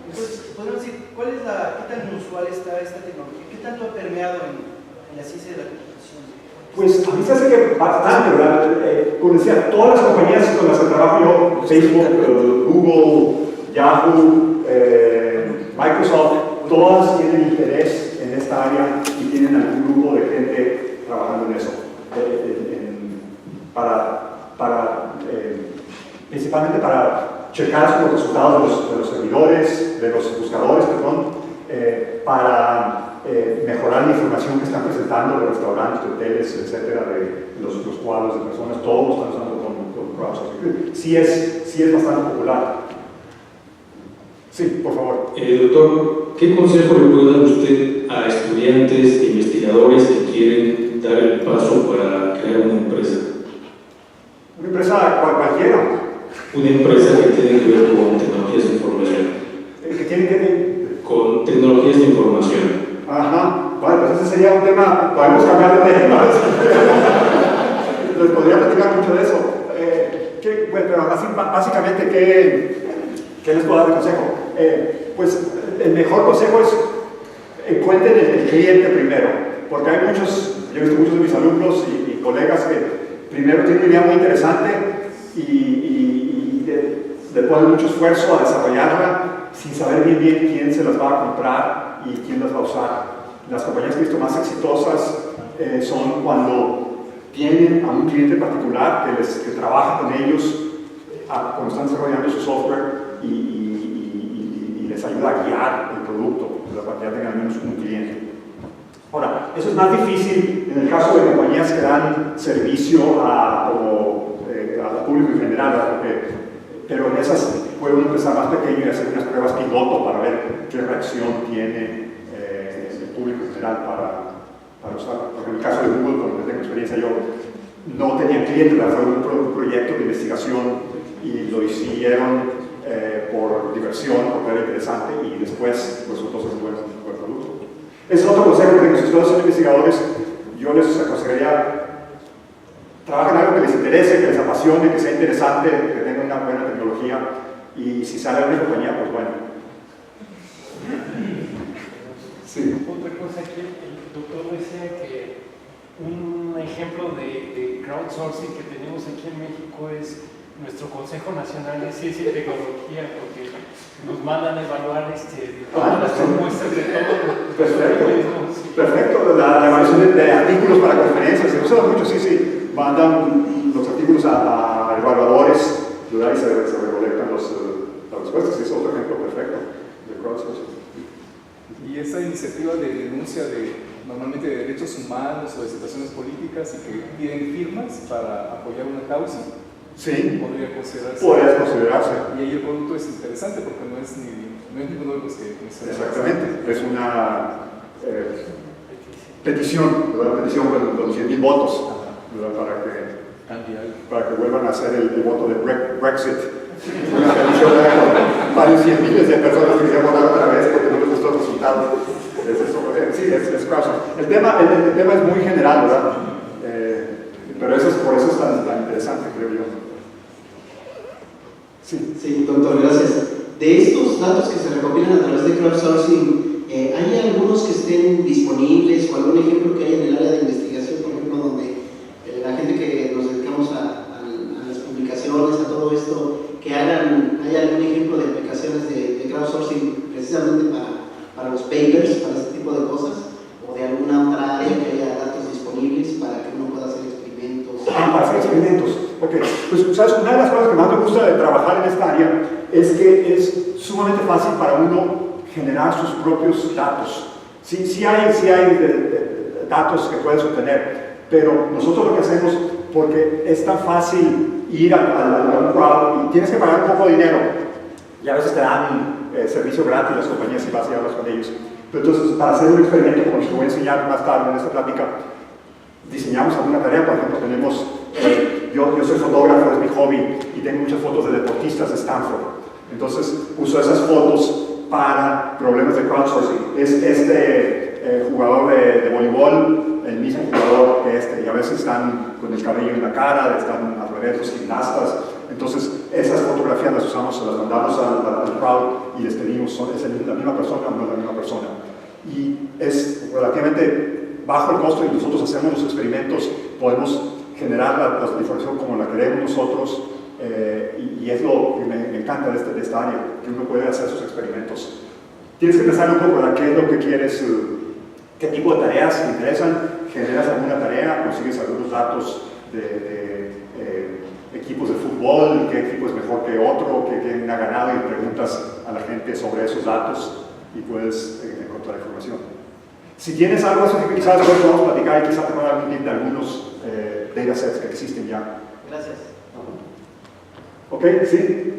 Entonces, podemos decir, ¿qué tan inusual está esta tecnología? ¿Qué tanto ha permeado en la ciencia de la computación? Pues a mí se hace que bastante, ¿verdad? Como decía, todas las compañías con las que trabajo yo, Facebook, Google, Yahoo, Microsoft, todas tienen interés en esta área y tienen algún grupo de gente trabajando en eso. Principalmente para checar los resultados de los servidores, de los buscadores, para mejorar la información que están presentando de restaurantes, de hoteles, etcétera, de los cuadros de personas, todos lo están usando con crowdsourcing. Sí es bastante popular. Sí, por favor. Doctor, ¿qué consejo le puede dar usted a estudiantes e investigadores que quieren dar el paso para crear una empresa? ¿Una empresa cualquiera? Una empresa que tiene que ver con tecnologías de información. ¿Que tiene que ver? Con tecnologías de información. Ajá, bueno, pues ese sería un tema, podemos cambiar de tema. Les podría platicar mucho de eso. Bueno, pero así, básicamente, ¿qué les puedo dar de consejo? Pues el mejor consejo es encuentren el cliente primero, porque hay yo he visto muchos de mis alumnos y colegas que primero tienen una idea muy interesante y le ponen mucho esfuerzo a desarrollarla sin saber bien quién se las va a comprar y quién las va a usar. Las compañías que he visto más exitosas son cuando tienen a un cliente particular que trabaja con ellos cuando están desarrollando su software y les ayuda a guiar el producto, para que ya tengan al menos un cliente. Ahora, eso es más difícil en el caso de compañías que dan servicio al público en general, pero en esas puede uno empezar más pequeño y hacer unas pruebas piloto para ver qué reacción tiene el público en general para usar. Porque en el caso de Google, donde tengo experiencia yo, no tenía clientes, fue un proyecto de investigación y lo hicieron por diversión, porque era interesante, y después resultó ser un buen producto. Ese es otro consejo que si ustedes son investigadores, yo les aconsejaría trabajen en algo que les interese, que les apasione, que sea interesante, que tenga una buena tecnología, y si sale de una compañía, pues bueno. Sí. Otra cosa que el doctor decía que un ejemplo de crowdsourcing que tenemos aquí en México es nuestro Consejo Nacional de Ciencia y Tecnología, porque nos mandan a evaluar todas las propuestas de todos los Perfecto. organismos. Perfecto, la evaluación de artículos para conferencias, se usa mucho, sí. Mandan los artículos a evaluadores, ¿verdad? Y se recolectan las respuestas, y es otro ejemplo perfecto de crowdsourcing. Y esa iniciativa de denuncia normalmente de derechos humanos o de situaciones políticas y que piden firmas para apoyar una causa, sí, podría considerarse. Puede considerarse. Y ahí el producto es interesante porque no es ninguno de los que mencionamos. Exactamente, es una petición, ¿verdad? Una petición con 100,000 votos, ¿verdad? Para que vuelvan a hacer el voto de Brexit. Una petición de varios 100,000 de personas que querían votar otra vez porque no les gustó el resultado. Sí, es crowdsourcing. El tema es muy general, ¿verdad? Pero por eso es tan interesante, creo yo. Sí, doctor, gracias. De estos datos que se recopilan a través de crowdsourcing, ¿hay algunos que estén disponibles o algún ejemplo que hay en el área de investigación, por ejemplo, donde la gente que nos dedicamos a las publicaciones, a todo esto, que hay algún ejemplo de aplicaciones de crowdsourcing precisamente para los papers, para este tipo de cosas, o de alguna otra área que haya datos disponibles para que uno pueda hacer experimentos? Para hacer experimentos. Ok, pues ¿sabes? Una de las cosas que más me gusta de trabajar en esta área es que es sumamente fácil para uno generar sus propios datos. Sí hay datos que puedes obtener, pero nosotros lo que hacemos, porque es tan fácil ir a un crowd y tienes que pagar un poco de dinero, y a veces te dan servicio gratis las compañías y vas y hablas con ellos. Pero entonces, para hacer un experimento, como les voy a enseñar más tarde en esta plática, diseñamos alguna tarea. Por ejemplo, tenemos, yo soy fotógrafo, es mi hobby, y tengo muchas fotos de deportistas de Stanford. Entonces, uso esas fotos para problemas de crowdsourcing. Es este jugador de voleibol, el mismo jugador que y a veces están con el cabello en la cara, están al revés los gimnastas. Entonces, esas fotografías las usamos, se las mandamos al crowd y les pedimos, ¿es la misma persona o no es la misma persona? Y es relativamente bajo el costo, y nosotros hacemos los experimentos, podemos generar la información como la queremos nosotros, y es lo que me encanta de esta área, que uno puede hacer sus experimentos. Tienes que pensar un poco de qué es lo que quieres, qué tipo de tareas te interesan, generas alguna tarea, consigues algunos datos de equipos de fútbol, qué equipo es mejor que otro, quién ha ganado, y preguntas a la gente sobre esos datos y puedes encontrar información. Si tienes algo así, quizás después vamos a platicar y quizás te voy a dar un tip de algunos datasets que existen ya. Gracias. ¿Ok? ¿Sí?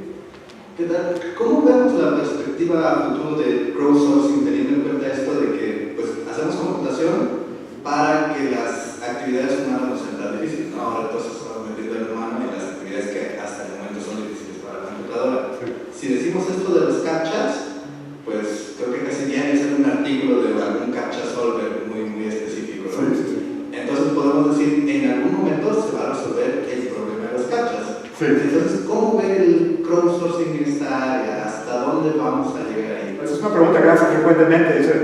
¿Qué tal? ¿Cómo vemos la perspectiva a futuro de crowdsourcing, teniendo en cuenta esto de que pues, hacemos computación para que las actividades humanas no sean tan difíciles, ¿no? Ahora todo eso se va metiendo el humano y las actividades que hasta el momento son difíciles para la computadora. Sí. Si decimos esto de los captchas, pues creo que casi tiene que ser un artículo de algún captcha solver muy específico, ¿no? Sí. Entonces podemos decir, en algún momento se va a resolver el problema de los captchas. Sí. Entonces, ¿cómo ver el crowdsourcing en esta área? ¿Hasta dónde vamos a llegar ahí? Esa es una pregunta que hace frecuentemente. Dice,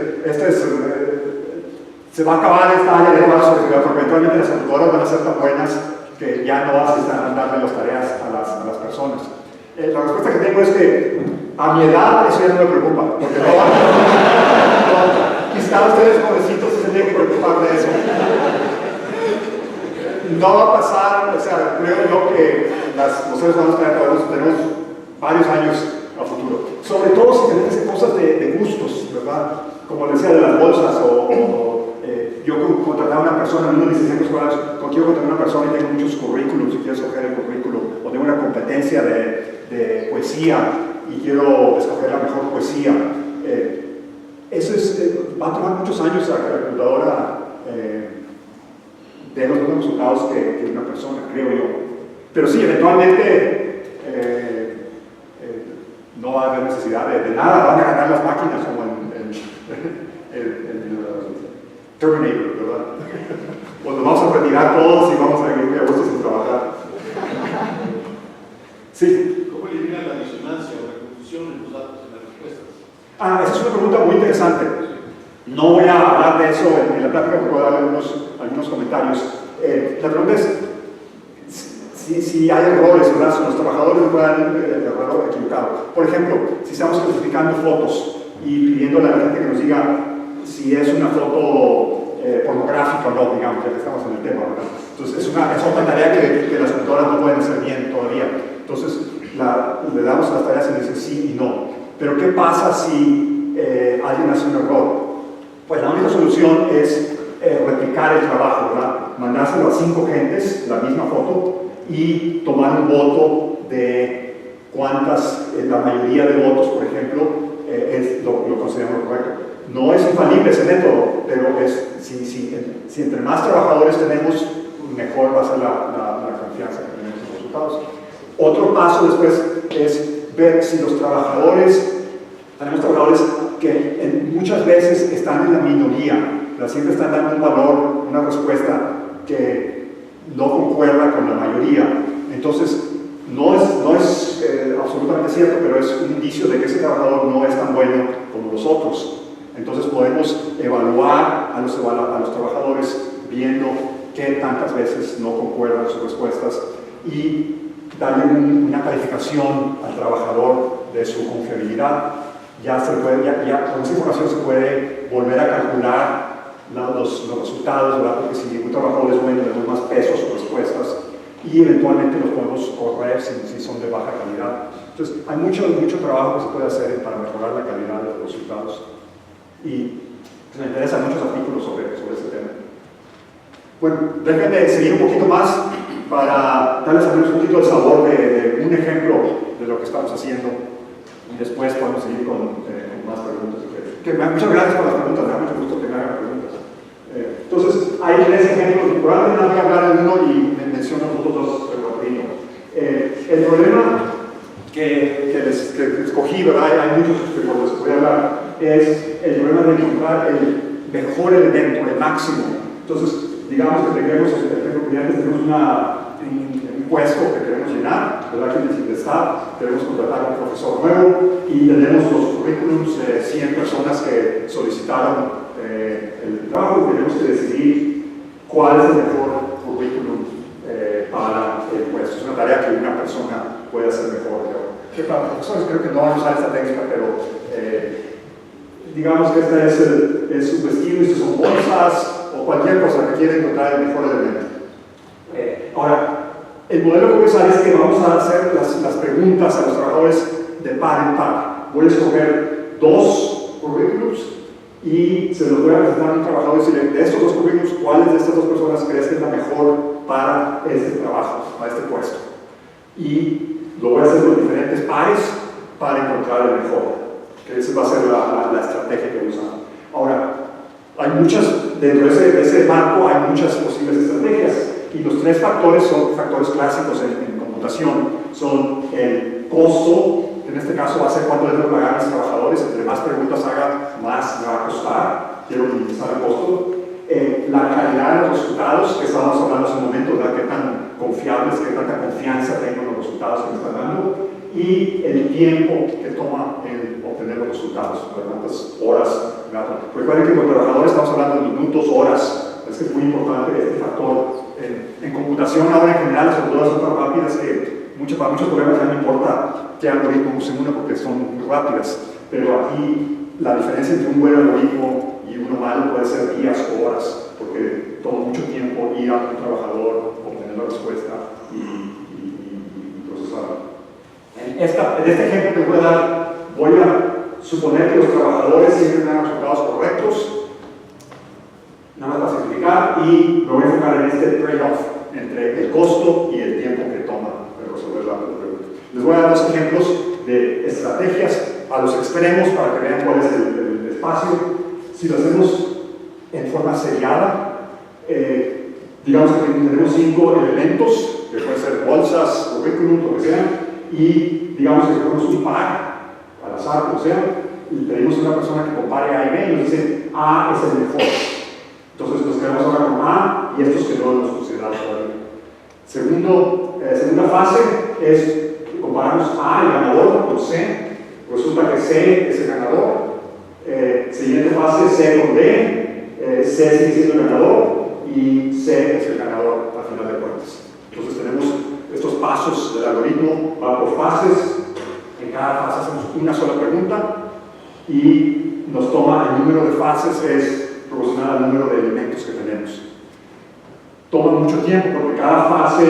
se va a acabar esta área de crowdsourcing, porque eventualmente las computadoras van a ser tan buenas que ya no vas a darle las tareas a las personas. La respuesta que tengo es que a mi edad eso ya no me preocupa, porque no van a... Quizá ustedes jovencitos se tienen que preocupar de eso. No va a pasar, o sea, creo yo que los seres humanos tenemos varios años a futuro. Sobre todo si tenemos cosas de gustos, ¿verdad? Como les decía, de las bolsas, yo contrataba a una persona en una licenciatura escolar, quiero contratar a una persona y tengo muchos currículums y quiero escoger el currículum, o tengo una competencia de poesía y quiero escoger la mejor poesía. Eso va a tomar muchos años a que la computadora de los mismos resultados que una persona, creo yo. Pero sí, eventualmente no va a haber necesidad de nada, van a ganar las máquinas como en Terminator, ¿verdad? Pues nos vamos a retirar todos y vamos a ir a gusto sin trabajar. Sí. ¿Cómo eliminar la disonancia o la confusión en los datos en las respuestas? Esa es una pregunta muy interesante. No voy a hablar de eso en la plática porque voy a dar algunos comentarios. La pregunta es si hay errores, ¿verdad? Si los trabajadores no pueden el error equivocado. Por ejemplo, si estamos clasificando fotos y pidiéndole a la gente que nos diga si es una foto pornográfica o no, digamos, ya que estamos en el tema, ¿verdad? Entonces es otra tarea que las computadoras no pueden hacer bien todavía. Entonces le damos las tareas y dice sí y no. Pero ¿qué pasa si alguien hace un error? Pues la única solución es replicar el trabajo, ¿verdad? Mandárselo a 5 gentes, la misma foto, y tomar un voto de cuántas, la mayoría de votos, por ejemplo, lo consideramos correcto. No es infalible ese método, pero si entre más trabajadores tenemos, mejor va a ser la confianza que tenemos en los resultados. Otro paso después es ver si los trabajadores, tenemos trabajadores que muchas veces están en la minoría, siempre están dando un valor, una respuesta que no concuerda con la mayoría. Entonces, no es absolutamente cierto, pero es un indicio de que ese trabajador no es tan bueno como los otros. Entonces podemos evaluar a los trabajadores viendo qué tantas veces no concuerdan sus respuestas y darle una calificación al trabajador de su confiabilidad. Ya con esa información se puede volver a calcular los resultados, ¿verdad? Porque si un trabajador es bueno, le damos más peso a sus respuestas y eventualmente los podemos correr si son de baja calidad. Entonces, hay mucho trabajo que se puede hacer para mejorar la calidad de los resultados. Y me interesan muchos artículos sobre este tema. Bueno, déjenme seguir un poquito más para darles a un poquito el sabor de un ejemplo de lo que estamos haciendo y después podemos seguir con más preguntas. Muchas gracias por las preguntas, me da mucho gusto que me hagan preguntas. Entonces, hay 3 ejemplos. Probablemente no voy a hablar de uno y menciono los otros 2 rapidito. El problema que escogí, ¿verdad? Hay muchos por los que voy a hablar, es el problema de encontrar el mejor elemento, el máximo. Entonces, digamos que tenemos un puesto que queremos llenar, ¿verdad? Que necesita, queremos contratar a un profesor nuevo y tenemos los currículums de 100 personas que solicitaron el trabajo y tenemos que decidir cuál es el mejor currículum para el puesto. Es una tarea que una persona puede hacer mejor. Que para profesores creo que no vamos a usar esta técnica, pero digamos que este es su vestido y sus son bolsas o cualquier cosa que quiera encontrar el mejor elemento. Ahora, el modelo que voy a usar es que vamos a hacer las preguntas a los trabajadores de par en par. Voy a escoger 2 currículums y se los voy a presentar a un trabajador y decirle, de estos 2 currículums, ¿cuáles de estas 2 personas crees que es la mejor para este trabajo, para este puesto? Y lo voy a hacer con diferentes pares para encontrar el mejor. Que esa va a ser la estrategia que usamos. Ahora, hay muchas, dentro de ese marco hay muchas posibles estrategias. Y los 3 factores son factores clásicos en computación. Son el costo, que en este caso va a ser cuánto le debo pagar a los trabajadores. Entre más preguntas haga, más me va a costar. Quiero minimizar el costo. La calidad de los resultados, que estábamos hablando hace un momento, ¿verdad? Qué tan confiables, qué tanta confianza tengo en los resultados que me están dando. Y el tiempo que toma en obtener los resultados, cuántas horas. Recuerden que con trabajadores estamos hablando de minutos, horas. Es que es muy importante este factor. En computación ahora en general las computadoras son tan rápidas que para muchos problemas ya no importa qué algoritmo usen uno porque son muy rápidas. Pero aquí la diferencia entre un buen algoritmo y uno malo puede ser días o horas, porque toma mucho tiempo ir a un trabajador, obtener la respuesta y procesarla. En este ejemplo que voy a dar, voy a suponer que los trabajadores siempre dan resultados correctos, nada más para simplificar, y me voy a enfocar en este trade-off entre el costo y el tiempo que toma resolver la pregunta. Les voy a dar 2 ejemplos de estrategias a los extremos para que vean cuál es el espacio. Si lo hacemos en forma seriada, digamos que tenemos 5 elementos, que pueden ser bolsas, currículum, lo que sea, y digamos que tenemos un par, al azar, como sea, y tenemos una persona que compare A y B y nos dice A es el mejor. Entonces nos quedamos ahora con A y estos que no hemos considerado todavía. Segunda fase es que comparamos A, el ganador, con C. Resulta que C es el ganador. Siguiente fase, C con D, C sigue siendo el ganador y C es el ganador al final de cuentas. Entonces tenemos estos pasos del algoritmo, va por fases, en cada fase hacemos una sola pregunta y nos toma el número de fases es proporcional al número de elementos que tenemos. Toma mucho tiempo porque cada fase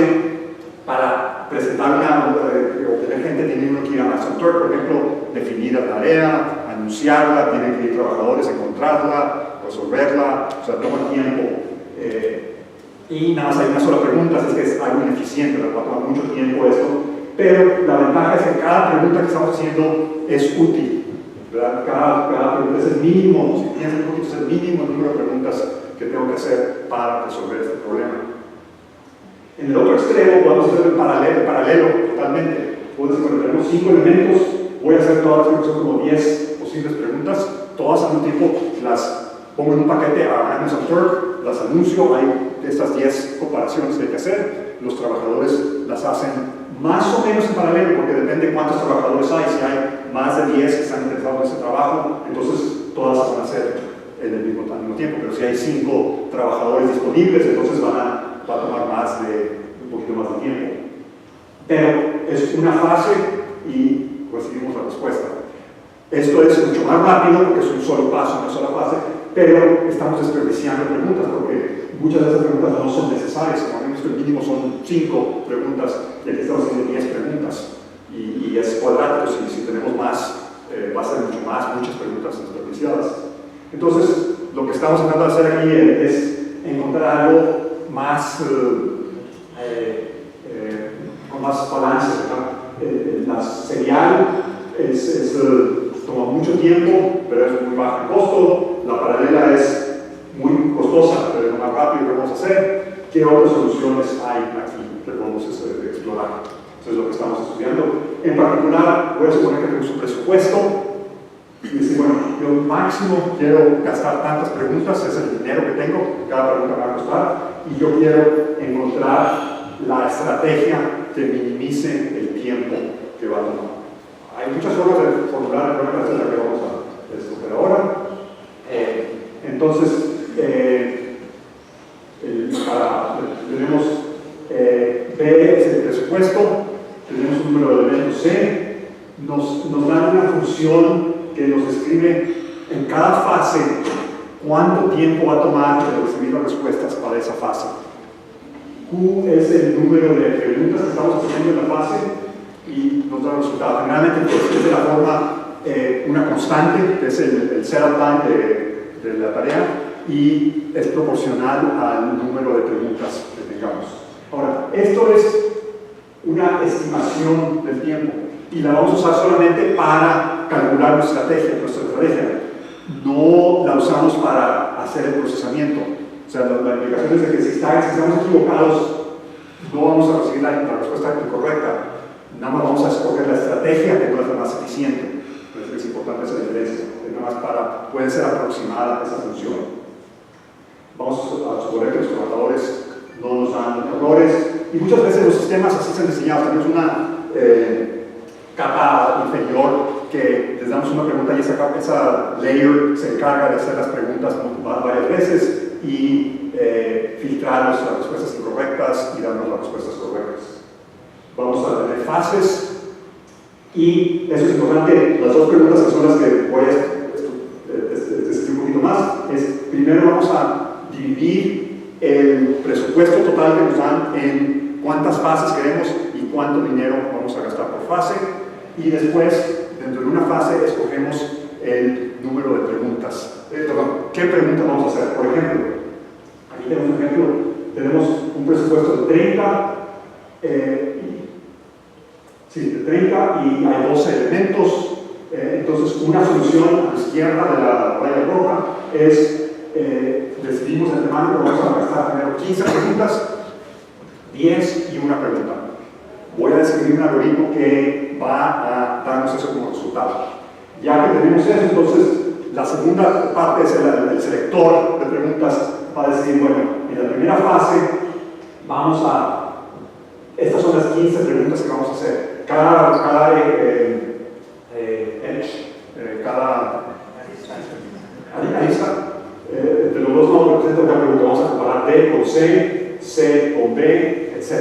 para presentar o tener gente tiene uno que ir a Max and Turk, por ejemplo, definir la tarea, anunciarla, tienen que ir trabajadores, encontrarla, resolverla, o sea, toma tiempo. Y nada más hay una sola pregunta, así que es algo ineficiente, va a tomar mucho tiempo esto, pero la ventaja es que cada pregunta que estamos haciendo es útil, ¿verdad? Cada pregunta es el mínimo, si piensas un poquito, es el mínimo número de preguntas que tengo que hacer para resolver este problema. En el otro extremo podemos hacer el paralelo totalmente. Puedo decir, bueno, tenemos 5 elementos, voy a hacer todas las que son como 10 posibles preguntas, todas al mismo tiempo, las pongo en un paquete a Amazon Turk, las anuncio, hay estas 10 comparaciones que hay que hacer, los trabajadores las hacen más o menos en paralelo, porque depende de cuántos trabajadores hay, si hay más de 10 que están interesados en ese trabajo, entonces todas se van a hacer al mismo tiempo, pero si hay 5 trabajadores disponibles, entonces va a tomar un poquito más de tiempo. Pero es una fase y recibimos la respuesta. Esto es mucho más rápido porque es un solo paso, una sola fase, pero estamos desperdiciando preguntas porque muchas de esas preguntas no son necesarias. Como vemos que el mínimo son 5 preguntas y aquí estamos haciendo 10 preguntas y es cuadrático. Si tenemos más, va a ser muchas preguntas desperdiciadas. Entonces, lo que estamos tratando de hacer aquí es encontrar algo más con más balance, ¿verdad? La serial toma mucho tiempo, pero es muy bajo en costo. La paralela es muy costosa, pero es más rápido que vamos a hacer. ¿Qué otras soluciones hay aquí que podemos explorar? Eso es lo que estamos estudiando. En particular, voy a suponer que tenemos un presupuesto y decir, bueno, yo máximo quiero gastar tantas preguntas, es el dinero que tengo, cada pregunta me va a costar, y yo quiero encontrar la estrategia que minimice el tiempo que va a tomar. Hay muchas formas de formular el problema, esta es la que vamos a escoger ahora. Entonces, tenemos B es el presupuesto, tenemos un número de elementos C, nos dan una función que nos describe en cada fase cuánto tiempo va a tomar de recibir las respuestas para esa fase. Q es el número de preguntas que estamos haciendo en la fase y nos da el resultado. Generalmente es de la forma una constante, que es el setup time de la tarea, y es proporcional al número de preguntas que tengamos. Ahora, esto es una estimación del tiempo y la vamos a usar solamente para calcular nuestra estrategia. No la usamos para hacer el procesamiento. O sea, la implicación es de que si estamos equivocados, no vamos a recibir la respuesta incorrecta. Nada más vamos a escoger la estrategia que no es la más eficiente. Entonces es importante esa diferencia. Nada más puede ser aproximada esa función. Vamos a suponer que los trabajadores no nos dan errores. Y muchas veces los sistemas así se han diseñado. Tenemos una capa inferior que les damos una pregunta y esa layer se encarga de hacer las preguntas varias veces y filtrarnos las respuestas incorrectas y darnos las respuestas correctas. Vamos a tener fases y eso es importante. Las dos preguntas que son las que voy a decir un poquito más es, primero vamos a dividir el presupuesto total que nos dan en cuántas fases queremos y cuánto dinero vamos a gastar por fase, y después dentro de una fase escogemos el número de preguntas. ¿Qué preguntas vamos a hacer? Por ejemplo, aquí tenemos un ejemplo, tenemos un presupuesto de 30 y hay 12 elementos. Entonces, una solución a la izquierda de la raya roja es decidimos de antemano que vamos a gastar primero 15 preguntas, 10 y una pregunta. Voy a describir un algoritmo que va a darnos eso como resultado. Ya que tenemos eso, entonces la segunda parte es el selector de preguntas. Va a decir, bueno, en la primera fase estas son las 15 preguntas que vamos a hacer. Cada con C, C con B, etc.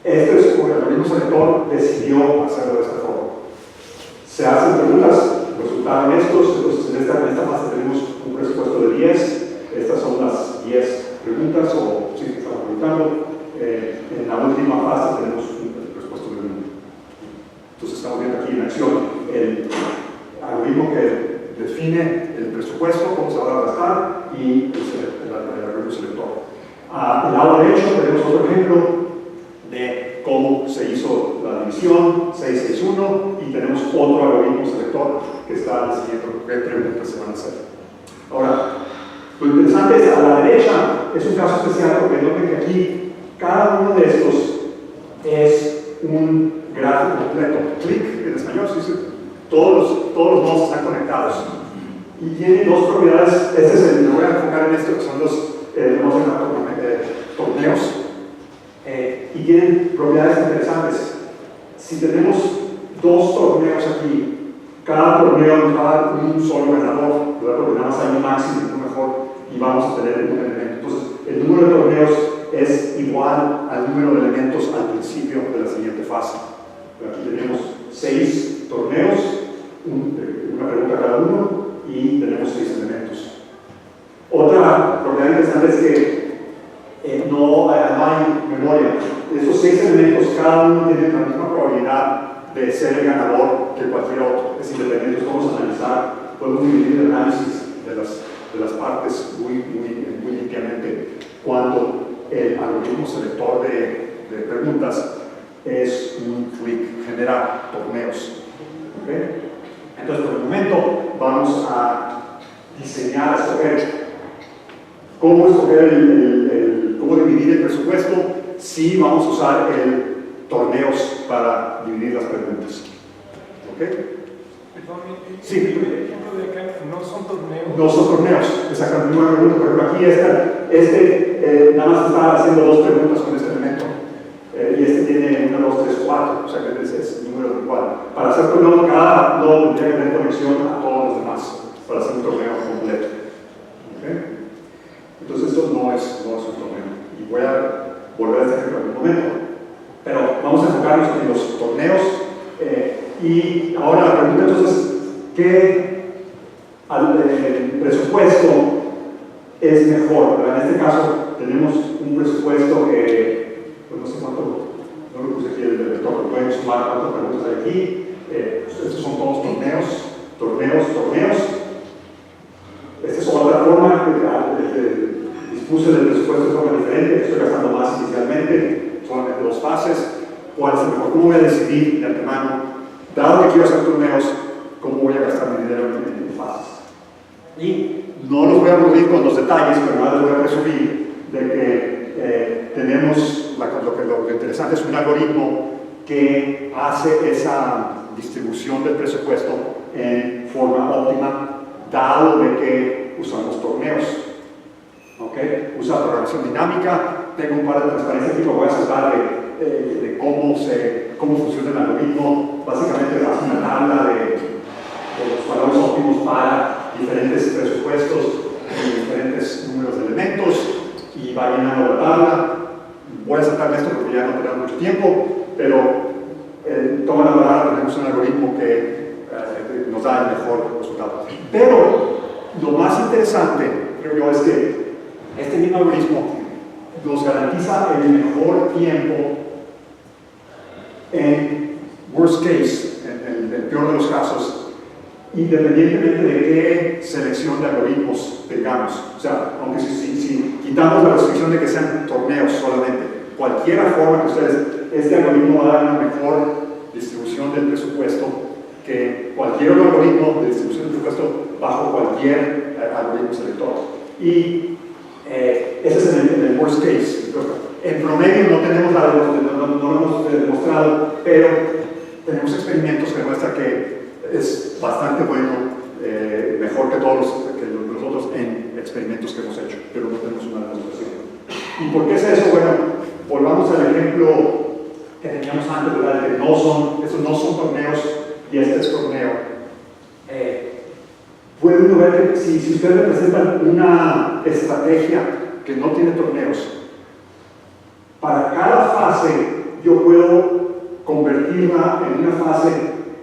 Este es porque el algoritmo selector decidió hacerlo de esta forma. Se hacen preguntas, resultaron estos, entonces en esta fase tenemos un presupuesto de 10, estas son las 10 preguntas, o sí, que estamos preguntando. En la última fase tenemos un presupuesto de 1. Entonces estamos viendo aquí en acción el algoritmo que define el presupuesto, cómo se va a gastar, y el algoritmo selector. Al lado derecho tenemos otro ejemplo de cómo se hizo la división 661 y tenemos otro algoritmo selector que está decidiendo qué preguntas se van a hacer. Ahora, lo interesante es a la derecha, es un caso especial porque noten que aquí cada uno de estos es un gráfico completo. Click en español, se dice, todos los nodos están conectados y tiene dos propiedades. Este es el, me voy a enfocar en esto que son los torneos. Y tienen propiedades interesantes. Si tenemos dos torneos aquí, cada torneo nos va a dar un solo ganador, ¿verdad? Porque nada más hay un máximo y un mejor, y vamos a tener un elemento. Entonces, el número de torneos es igual al número de elementos al principio de la siguiente fase. Aquí tenemos 6 torneos, una pregunta cada uno, y tenemos 6 elementos. Otra propiedad interesante es que no hay memoria. Estos 6 elementos, cada uno tiene la misma probabilidad de ser el ganador que cualquier otro. Es independiente. Vamos a analizar, podemos dividir el análisis de las partes muy limpiamente cuando el algoritmo selector de preguntas es un click, genera torneos. ¿Okay? Entonces, por el momento, vamos a diseñar, escoger cómo escoger cómo dividir el presupuesto. Si vamos a usar el torneos para dividir las preguntas. ¿Ok? Sí. El ejemplo de acá no son torneos. No son torneos, exactamente. Una pregunta, por ejemplo, aquí nada más está haciendo 2 preguntas con este elemento. Y este tiene 1, 2, 3, 4, o sea que es el número de 4. Para hacer torneo, cada nodo tendría que tener conexión a todos los demás para hacer un torneo completo. ¿Okay? Entonces, esto no es un torneo. Y voy a volver a este ejemplo en un momento. Pero vamos a enfocarnos en los torneos. Y ahora la pregunta entonces, ¿qué presupuesto es mejor? En este caso tenemos un presupuesto que, pues no sé cuánto, no lo puse aquí el lector, podemos sumar cuántas preguntas hay aquí. Estos son todos torneos. Esta es otra forma que dispuse del presupuesto de forma diferente, estoy gastando más inicialmente, solamente 2 fases. ¿Cuál es el mejor? ¿Cómo voy a decidir de antemano? Dado que quiero hacer torneos, ¿cómo voy a gastar mi dinero en fases? Y no los voy a aburrir con los detalles, pero nada les voy a presumir de que tenemos, lo interesante es un algoritmo que hace esa distribución del presupuesto en forma óptima, dado de que usamos torneos. ¿Okay? Usa programación dinámica, tengo un par de transparencias aquí, lo voy a saltar de cómo funciona el algoritmo. Básicamente hace una tabla de los valores óptimos para diferentes presupuestos y diferentes números de elementos y va llenando la tabla. Voy a saltarme esto porque ya no tenemos mucho tiempo, pero toma la verdad, tenemos un algoritmo que nos da el mejor resultado. Pero lo más interesante, creo yo, es que este mismo algoritmo nos garantiza el mejor tiempo en worst case, en el peor de los casos, independientemente de qué selección de algoritmos tengamos. O sea, aunque si quitamos la restricción de que sean torneos solamente, cualquier forma que ustedes, este algoritmo va a dar una mejor distribución del presupuesto que cualquier otro algoritmo de distribución del presupuesto bajo cualquier algoritmo selector. Y ese es en el worst case. En promedio no tenemos no lo hemos demostrado, pero tenemos experimentos que demuestran que es bastante bueno, mejor que todos los otros en experimentos que hemos hecho, pero no tenemos una demostración. ¿Y por qué es eso? Bueno, volvamos al ejemplo que teníamos antes, ¿verdad? Que estos no son torneos y este es torneo. Pueden ver que si ustedes representan una estrategia que no tiene torneos, para cada fase yo puedo convertirla en una fase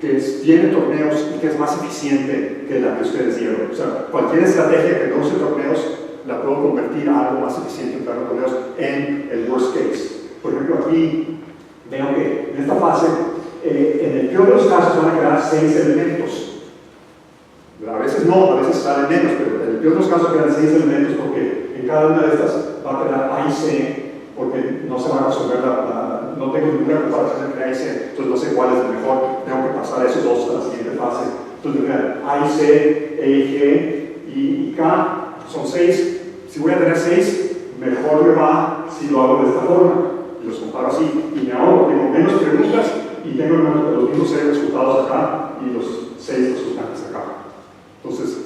que tiene torneos y que es más eficiente que la que ustedes dieron. O sea, cualquier estrategia que no use torneos la puedo convertir a algo más eficiente en cada torneos en el worst case. Por ejemplo, aquí veo que en esta fase, en el peor de los casos van a quedar 6 elementos. A veces no, a veces salen menos, pero en el peor de los casos quedan 6 elementos porque en cada una de estas va a quedar A y C, porque no se va a resolver no tengo ninguna comparación entre A y C, entonces no sé cuál es el mejor, tengo que pasar esos dos a la siguiente fase. Entonces, vean, A y C, E y G y K son 6. Si voy a tener 6, mejor me va si lo hago de esta forma. Y los comparo así, y me ahorro, tengo menos preguntas y tengo los mismos 6 resultados acá y los 6 resultantes acá. Entonces,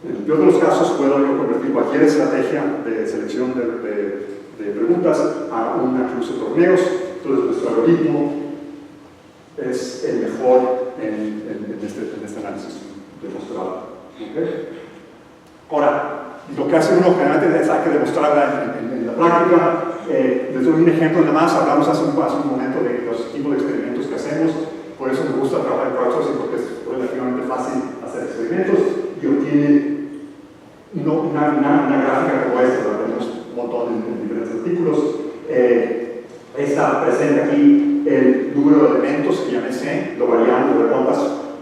en el peor de los casos, puedo yo convertir cualquier estrategia de selección de preguntas a una cruce de torneos. Entonces, nuestro algoritmo es el mejor en este análisis demostrado. ¿Okay? Ahora, lo que hace uno generalmente es hay que demostrarla en la práctica. Les doy un ejemplo nada más. Hablamos hace un momento de los tipos de experimentos que hacemos. Por eso me gusta trabajar en crowdsourcing, porque es relativamente fácil hacer experimentos y obtiene una gráfica como esta, la tenemos un montón en diferentes artículos. Esta presenta aquí el número de elementos que llamé C, lo variando de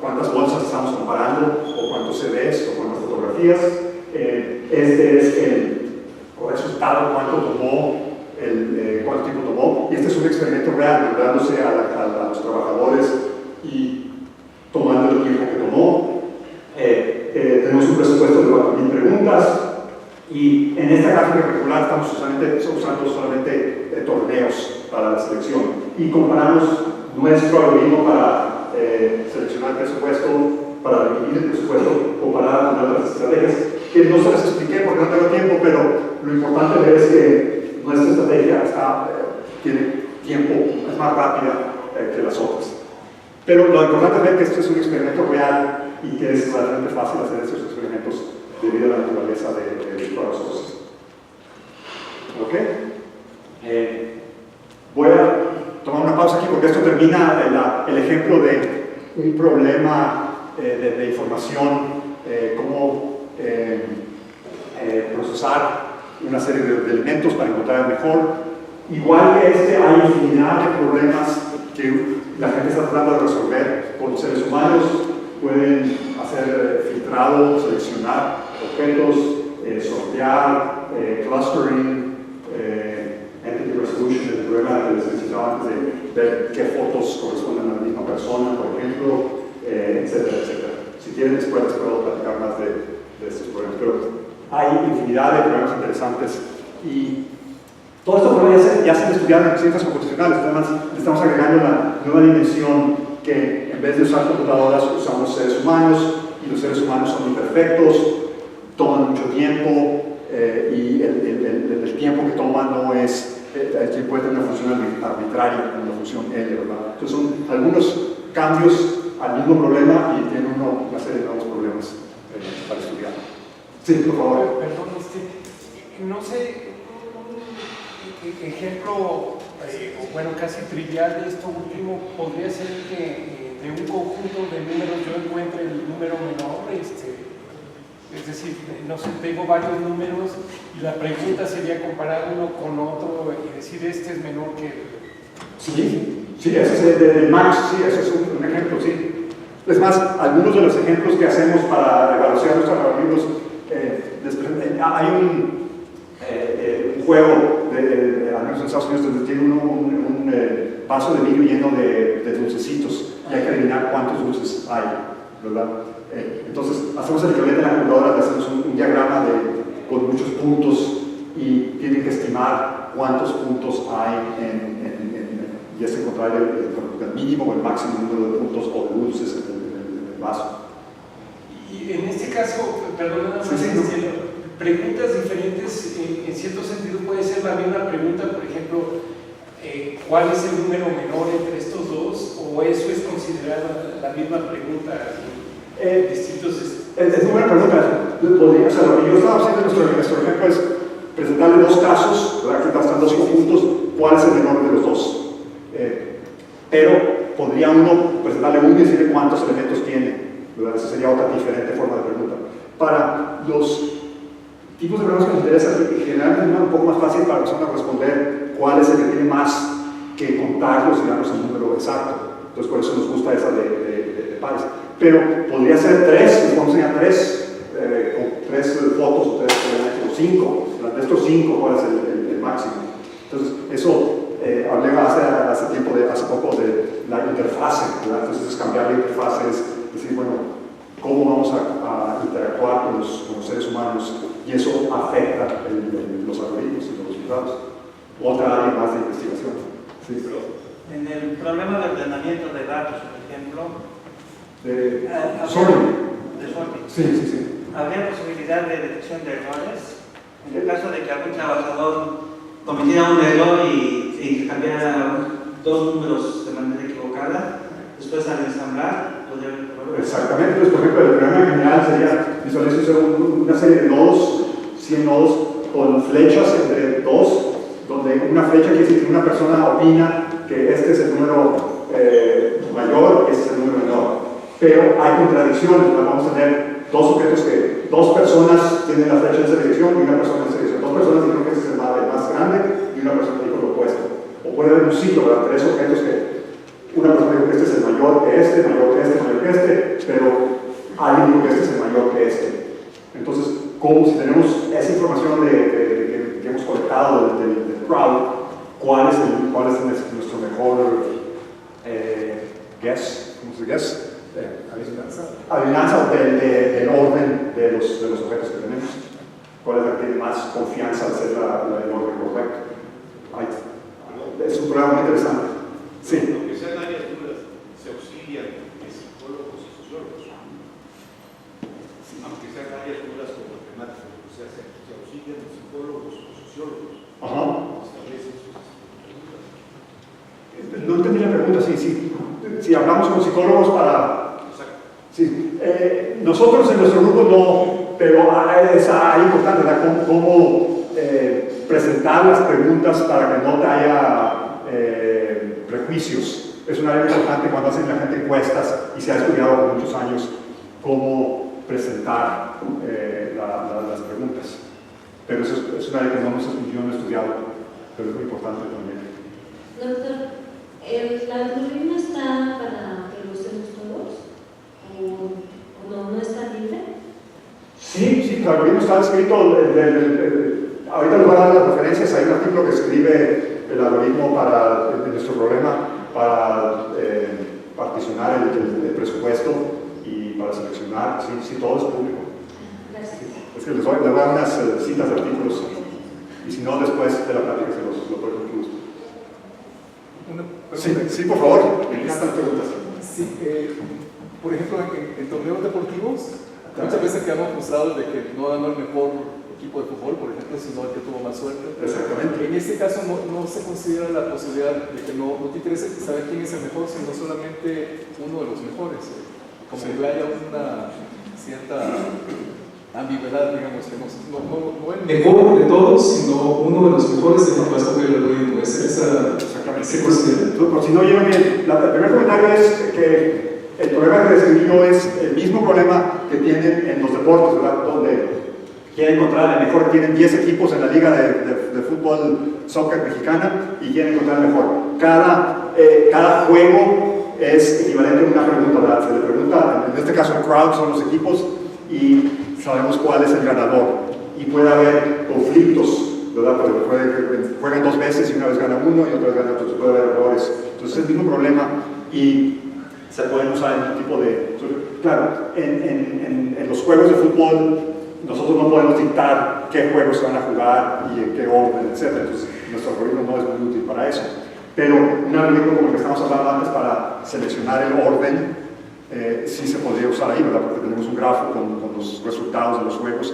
cuántas bolsas estamos comparando, o cuántos CDs, o cuántas fotografías. Este es el resultado, cuánto tiempo tomó, y este es un experimento real, dándose a los trabajadores y tomando el tiempo que tomó. Tenemos un presupuesto de 4.000 preguntas, y en esta gráfica particular estamos usando solamente torneos para la selección, y comparamos nuestro algoritmo para seleccionar el presupuesto, para dividir el presupuesto, comparado con otras estrategias que no se las expliqué porque no tengo tiempo, pero lo importante es que nuestra estrategia tiene tiempo, es más rápida que las otras. Pero lo importante es ver que esto es un experimento real y que es relativamente fácil hacer estos experimentos debido a la naturaleza de crowdsourcing. ¿Ok? Voy a tomar una pausa aquí porque esto termina el ejemplo de un problema de información, cómo procesar una serie de elementos para encontrar el mejor. Igual que hay infinidad de problemas que la gente está tratando de resolver con los seres humanos. Pueden hacer filtrado, seleccionar objetos, sortear, clustering, entity resolution, el problema que les mencionaba antes de ver qué fotos corresponden a la misma persona, por ejemplo, etcétera, etcétera. Si quieren, después les puedo platicar más de estos problemas, pero hay infinidad de problemas interesantes y todo esto ya se ha estudiado en ciencias computacionales. Además, le estamos agregando la nueva dimensión que en vez de usar computadoras usamos seres humanos, y los seres humanos son imperfectos, toman mucho tiempo, y el tiempo que toman no es el tiempo de una función arbitraria, como la función L, ¿verdad? Entonces son algunos cambios al mismo problema y tiene una serie de nuevos problemas para estudiar. Sí, por favor. Perdón, no sé, un ejemplo, bueno, casi trivial de esto último, podría ser que de un conjunto de números yo encuentre el número menor, es decir, no sé, tengo varios números y la pregunta sería comparar uno con otro y decir este es menor que el... Sí, ese es el match, sí, ese es un ejemplo, sí. Es más, algunos de los ejemplos que hacemos para evaluar nuestros algoritmos, hay un juego al menos en Estados Unidos donde tiene un vaso de vidrio lleno de dulcecitos y hay que adivinar cuántos dulces hay, ¿verdad? Entonces hacemos el equivalente en la computadora, hacemos un diagrama con muchos puntos y tienen que estimar cuántos puntos hay y es encontrar el mínimo o el máximo número de puntos o de dulces en el vaso. Y en este caso, perdón, preguntas diferentes, en cierto sentido puede ser la misma pregunta, por ejemplo, ¿cuál es el número menor entre estos dos? ¿O eso es considerado la misma pregunta en distintos... Es una buena pregunta. Yo estaba haciendo nuestro ejemplo es presentarle dos casos, ¿verdad? Que están dos conjuntos, ¿cuál es el menor de los dos? Pero podría uno presentarle uno y decirle cuántos elementos tiene, ¿verdad? Esa sería otra diferente forma de pregunta. Para los tipos de preguntas que nos interesan, generalmente es un poco más fácil para la persona responder cuál es el que tiene más que contarlos y darnos el número exacto. Entonces, por eso nos gusta esa de pares. Pero podría ser tres, podemos enseñar con tres fotos o tres o cinco. De estos cinco, ¿cuál es el máximo? Entonces, eso hablé hace poco de la interfase, ¿verdad? Entonces, es cambiar la interfase, es decir, bueno, cómo vamos a interactuar con los seres humanos, y eso afecta los algoritmos y los resultados. Otra área más de investigación. Sí. En el problema de ordenamiento de datos, por ejemplo, de sorting. Sí. ¿Habría posibilidad de detección de errores? En el caso de que algún trabajador cometiera un error y cambiara dos números de manera equivocada, después al ensamblar, podría haber errores. Exactamente. Entonces, por ejemplo, el problema general sería visualizar una serie de nodos, 100 nodos, con flechas entre dos, donde una flecha quiere decir que una persona opina que este es el número mayor y este es el número menor. Pero hay contradicciones, ¿no? Vamos a tener dos objetos que dos personas tienen la flecha en esa dirección y una persona en esa dirección. Dos personas dijeron que este es el más grande y una persona dijo lo opuesto. O puede haber un ciclo, ¿verdad? Tres objetos que una persona dijo que este es el mayor que este, mayor que este, mayor que este, pero alguien dijo que este es el mayor que este. Entonces, como si tenemos esa información que hemos colectado del crowd, ¿cuál es nuestro mejor guess? ¿Cómo se guess? Adivinanza del orden de los objetos que tenemos. ¿Cuál es la que tiene más confianza al ser el orden correcto? Es un programa muy interesante. Sí. Aunque sean áreas duras, se auxilian de psicólogos y sociólogos. Aunque sean áreas duras como matemáticas, o sea, se auxilian de psicólogos o sociólogos. Ajá. No entendí la pregunta, sí. Si hablamos con psicólogos para... Sí. Nosotros en nuestro grupo no, pero es área importante, ¿verdad? Cómo presentar las preguntas para que no te haya prejuicios. Es un área importante cuando hacen la gente encuestas y se ha estudiado por muchos años cómo presentar las preguntas. Pero eso es un área que no hemos estudiado, pero es muy importante también. Doctor, ¿el algoritmo está para que lo usemos todos? ¿O no está libre? Sí, el algoritmo está escrito, ahorita les voy a dar las referencias, hay un artículo que escribe el algoritmo para nuestro problema, para particionar el presupuesto y para seleccionar, sí, todo es público. Gracias. Es que les voy a dar unas citas de artículos, y si no, después de la plática se los doy con gusto. Sí, por favor, me encantan preguntas. Sí, por ejemplo, en torneos deportivos, muchas veces quedamos frustrados de que no ganó el mejor equipo de fútbol, por ejemplo, sino el que tuvo más suerte. Exactamente. En este caso no se considera la posibilidad de que no te interese saber quién es el mejor, sino solamente uno de los mejores. Como que haya una cierta ambigüedad, digamos, que no el mejor de todos, sino uno de los mejores de los más el algoritmo. Exactamente. Por si no llevan bien, el primer comentario es que el problema que describí yo es el mismo problema que tienen en los deportes, ¿verdad? Donde quieren encontrar el mejor, tienen 10 equipos en la liga de fútbol, soccer mexicana y quieren encontrar el mejor. Cada juego es equivalente a una pregunta, ¿verdad? Se le pregunta, en este caso el crowd son los equipos y sabemos cuál es el ganador. Y puede haber conflictos, ¿verdad? Porque juegan dos veces y una vez gana uno y otra vez gana otro, entonces puede haber errores. Entonces es el mismo problema y se pueden usar en un tipo de... Claro, en los juegos de fútbol nosotros no podemos dictar qué juegos se van a jugar y en qué orden, etc. Entonces nuestro algoritmo no es muy útil para eso. Pero un algoritmo como el que estamos hablando antes para seleccionar el orden, sí se podría usar ahí, ¿verdad? Porque tenemos un grafo con los resultados de los juegos.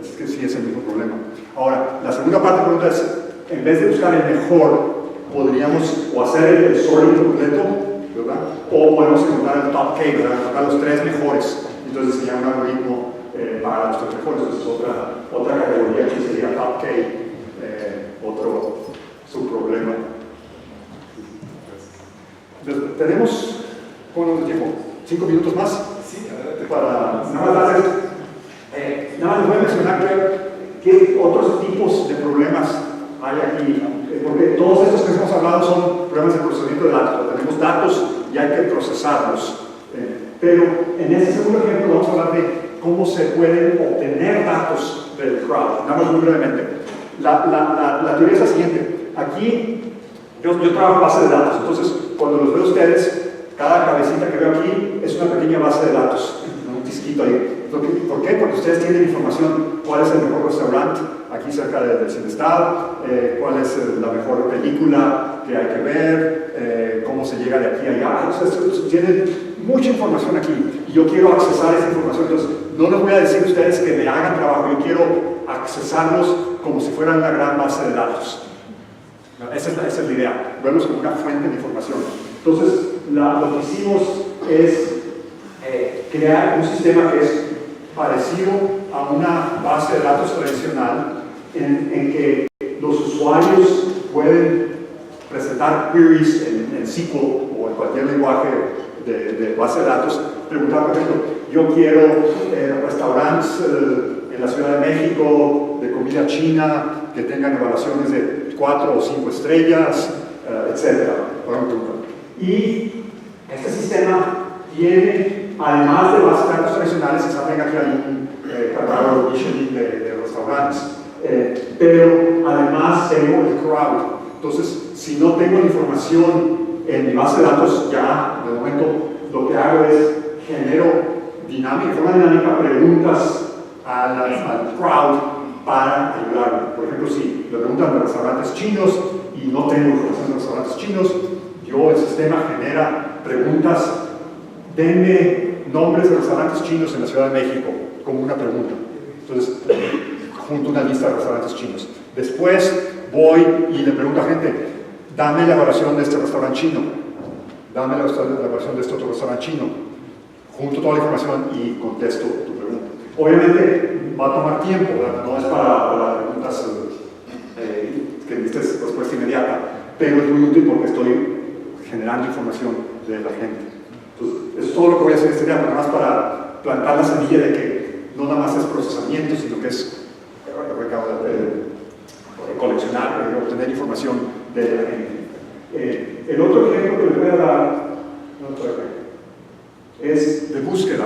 Es que sí es el mismo problema. Ahora, la segunda parte de la pregunta es, en vez de buscar el mejor, podríamos o hacer el sorting completo, ¿verdad? O podemos encontrar el top K, ¿verdad? Encontrar los 3 mejores. Entonces sería un algoritmo para los 3 mejores. Entonces otra categoría que sería top K. otro subproblema. Tenemos, ¿cómo nos tiempo? 5 minutos más. Sí, adelante. Para nada más les voy a mencionar qué otros tipos de problemas hay aquí, porque todos estos que hemos hablado son problemas de procesamiento de datos. Tenemos datos y hay que procesarlos. Pero en este segundo ejemplo vamos a hablar de cómo se pueden obtener datos del crowd. Nada más muy brevemente. La teoría es la siguiente. Aquí yo trabajo en base de datos, entonces cuando los veo ustedes, cada cabecita que veo aquí es una pequeña base de datos, un disquito ahí. ¿Por qué? Porque ustedes tienen información, cuál es el mejor restaurante aquí cerca del CINESTAD, cuál es la mejor película que hay que ver, cómo se llega de aquí a allá. Ustedes tienen mucha información aquí y yo quiero accesar esa información. Entonces, no les voy a decir a ustedes que me hagan trabajo, yo quiero accesarlos como si fueran una gran base de datos. Esa es la idea, verlos como una fuente de información. Entonces, lo que hicimos es crear un sistema que es parecido a una base de datos tradicional en que los usuarios pueden presentar queries en SQL o en cualquier lenguaje de base de datos, preguntar, por ejemplo, yo quiero restaurantes en la Ciudad de México de comida china que tengan evaluaciones de 4 o 5 estrellas, etc. Y este sistema tiene, además de bases de datos tradicionales, y saben aquí hay un catálogo de restaurantes, pero además tengo el crowd. Entonces, si no tengo la información en mi base de datos, ya de momento lo que hago es genero de forma dinámica preguntas al crowd para ayudarme. Por ejemplo, si me preguntan de restaurantes chinos y no tengo información de restaurantes chinos, el sistema genera preguntas, denme nombres de restaurantes chinos en la Ciudad de México, como una pregunta. Entonces, junto una lista de restaurantes chinos. Después voy y le pregunto a gente, dame la evaluación de este restaurante chino, dame la evaluación de este otro restaurante chino, junto toda la información y contesto tu pregunta. Obviamente va a tomar tiempo, ¿verdad? No es para preguntas que necesites respuesta inmediata, pero es muy útil porque estoy generando información de la gente. Entonces, eso es todo lo que voy a hacer en este día, nada más para plantar la semilla de que no nada más es procesamiento, sino que es coleccionar, obtener información de la gente. El otro ejemplo que les voy a dar es de búsqueda.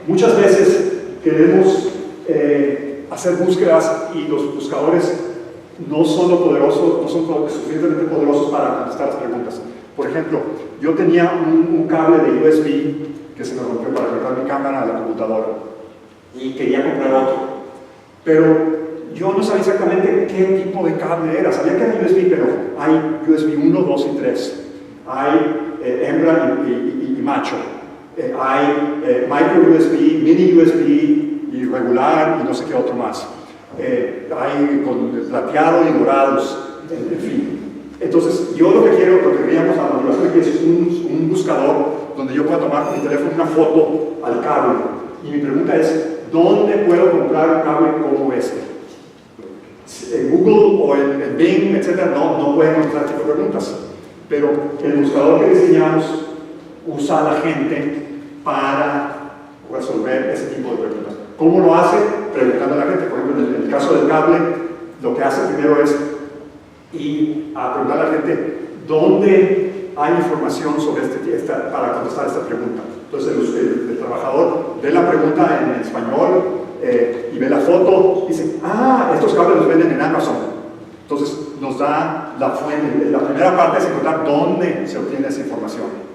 Muchas veces queremos hacer búsquedas y los buscadores no son suficientemente poderosos para contestar las preguntas. Por ejemplo, yo tenía un cable de USB que se me rompió para conectar mi cámara a la computadora y quería comprar otro, pero yo no sabía exactamente qué tipo de cable era. Sabía que era USB, pero hay USB 1, 2 y 3. Hay hembra y macho. Hay micro USB, mini USB y regular y no sé qué otro más. Hay con plateado y dorados, en fin. Entonces, yo lo que queríamos a la motivación es un buscador donde yo pueda tomar con mi teléfono una foto al cable. Y mi pregunta es, ¿dónde puedo comprar un cable como este? En Google o en Bing, etc., no pueden encontrar este tipo de preguntas. Pero el buscador que diseñamos usa a la gente para resolver ese tipo de preguntas. ¿Cómo lo hace? Preguntando a la gente. Por ejemplo, en el caso del cable, lo que hace primero es ir a preguntar a la gente dónde hay información sobre para contestar esta pregunta. Entonces, el trabajador ve la pregunta en español y ve la foto y dice, estos cables los venden en Amazon. Entonces, nos da la fuente. La primera parte es encontrar dónde se obtiene esa información.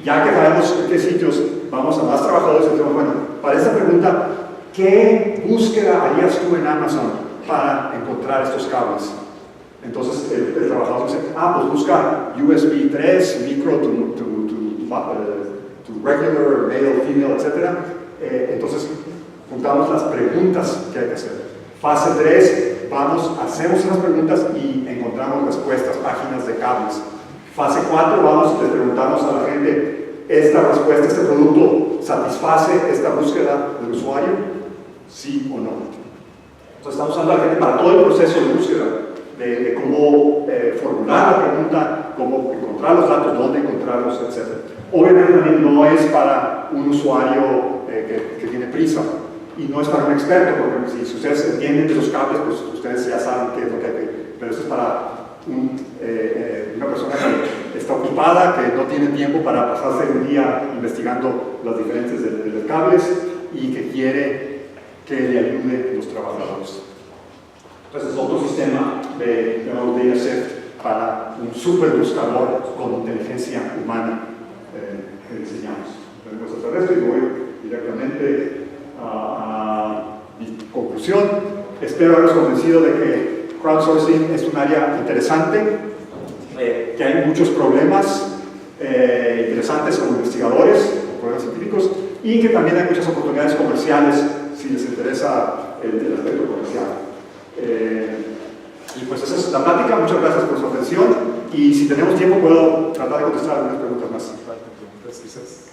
Ya que sabemos en qué sitios, vamos a más trabajadores y decimos, bueno, para esta pregunta, ¿qué búsqueda harías tú en Amazon para encontrar estos cables? Entonces el trabajador dice, pues busca USB 3, micro to regular, male, female, etc. Entonces juntamos las preguntas que hay que hacer. Fase 3, hacemos unas preguntas y encontramos respuestas, páginas de cables. Fase 4, les preguntamos a la gente, ¿esta respuesta, este producto satisface esta búsqueda del usuario? ¿Sí o no? Entonces estamos usando a la gente para todo el proceso de búsqueda, de cómo formular la pregunta, cómo encontrar los datos, dónde encontrarlos, etc. Obviamente también no es para un usuario que tiene prisa y no es para un experto, porque si ustedes entienden de los cables, pues ustedes ya saben qué es lo que hay que... Pero eso es para una persona que está ocupada, que no tiene tiempo para pasarse un día investigando las diferentes de cables y que quiere que le ayude los trabajadores. Entonces es otro sistema de DataSet para un super buscador con inteligencia humana que diseñamos. Entonces, el resto y voy directamente a mi conclusión. Espero haberos convencido de que crowdsourcing es un área interesante, que hay muchos problemas interesantes como investigadores, problemas científicos, y que también hay muchas oportunidades comerciales si les interesa el aspecto comercial. Y pues esa es la plática. Muchas gracias por su atención, y si tenemos tiempo puedo tratar de contestar algunas preguntas más. Gracias.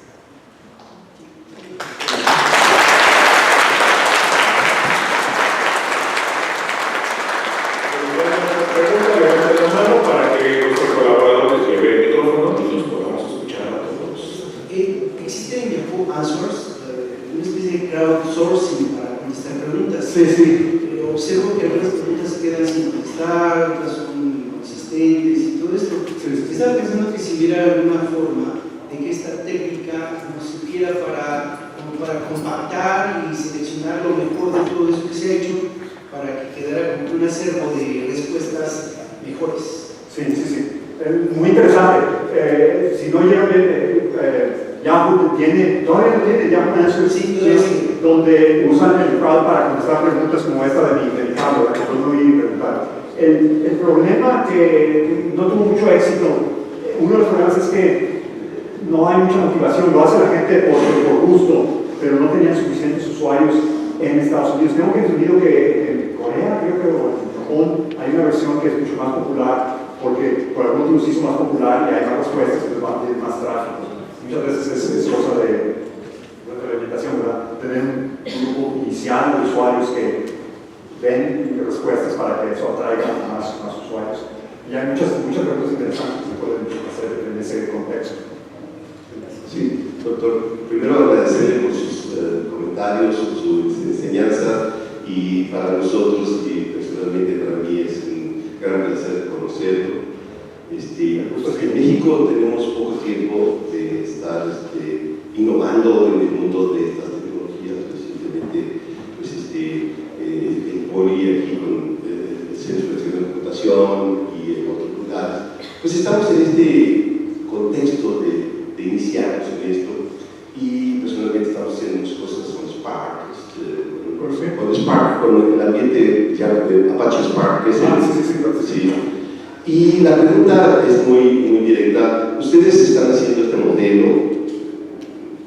Para que nuestros colaboradores lleven el micrófono y los podamos escuchar a todos. ¿Existe en Yahoo Answers una especie de crowdsourcing para contestar preguntas? Sí. Observo que algunas preguntas quedan sin contestar, otras son inconsistentes y todo esto. Estaba pensando que si hubiera alguna forma de que esta técnica nos sirviera para compactar y seleccionar lo mejor de todo eso que se ha hecho para que quedara como un acervo de respuestas mejores. Sí. Muy interesante. Si no llegan bien, Yahoo todavía no tiene Yahoo Answers, donde usan el crowd para contestar preguntas como esta de mi caso, la que puedo ir y preguntar. El problema que no tuvo mucho éxito, uno de los problemas es que no hay mucha motivación, lo hace la gente por gusto, pero no tenían suficientes usuarios en Estados Unidos. Tengo entendido que en Corea, creo que o en Japón, hay una versión que es mucho más popular, porque por algún motivo se hizo más popular y hay más respuestas, entonces va a tener más tráfico. Muchas veces es cosa de implementación, ¿verdad? Tener un grupo inicial de usuarios que ven respuestas para que eso atraiga a más usuarios. Y hay muchas preguntas interesantes que se pueden hacer en ese contexto. Sí, doctor, primero agradecerle por sus comentarios, su enseñanza, y para nosotros y personalmente para mí es un gran placer conocerlo. Pues en México tenemos poco tiempo de estar innovando en el mundo de estas tecnologías. Recientemente en Poli, aquí con el Centro de Computación y en otros lugares, pues estamos en este contexto de iniciarnos en esto, y personalmente estamos haciendo muchas cosas con Spark, con Spark, con el ambiente ya de Apache Spark, que es sí. Y la pregunta es muy directa. Ustedes están haciendo este modelo,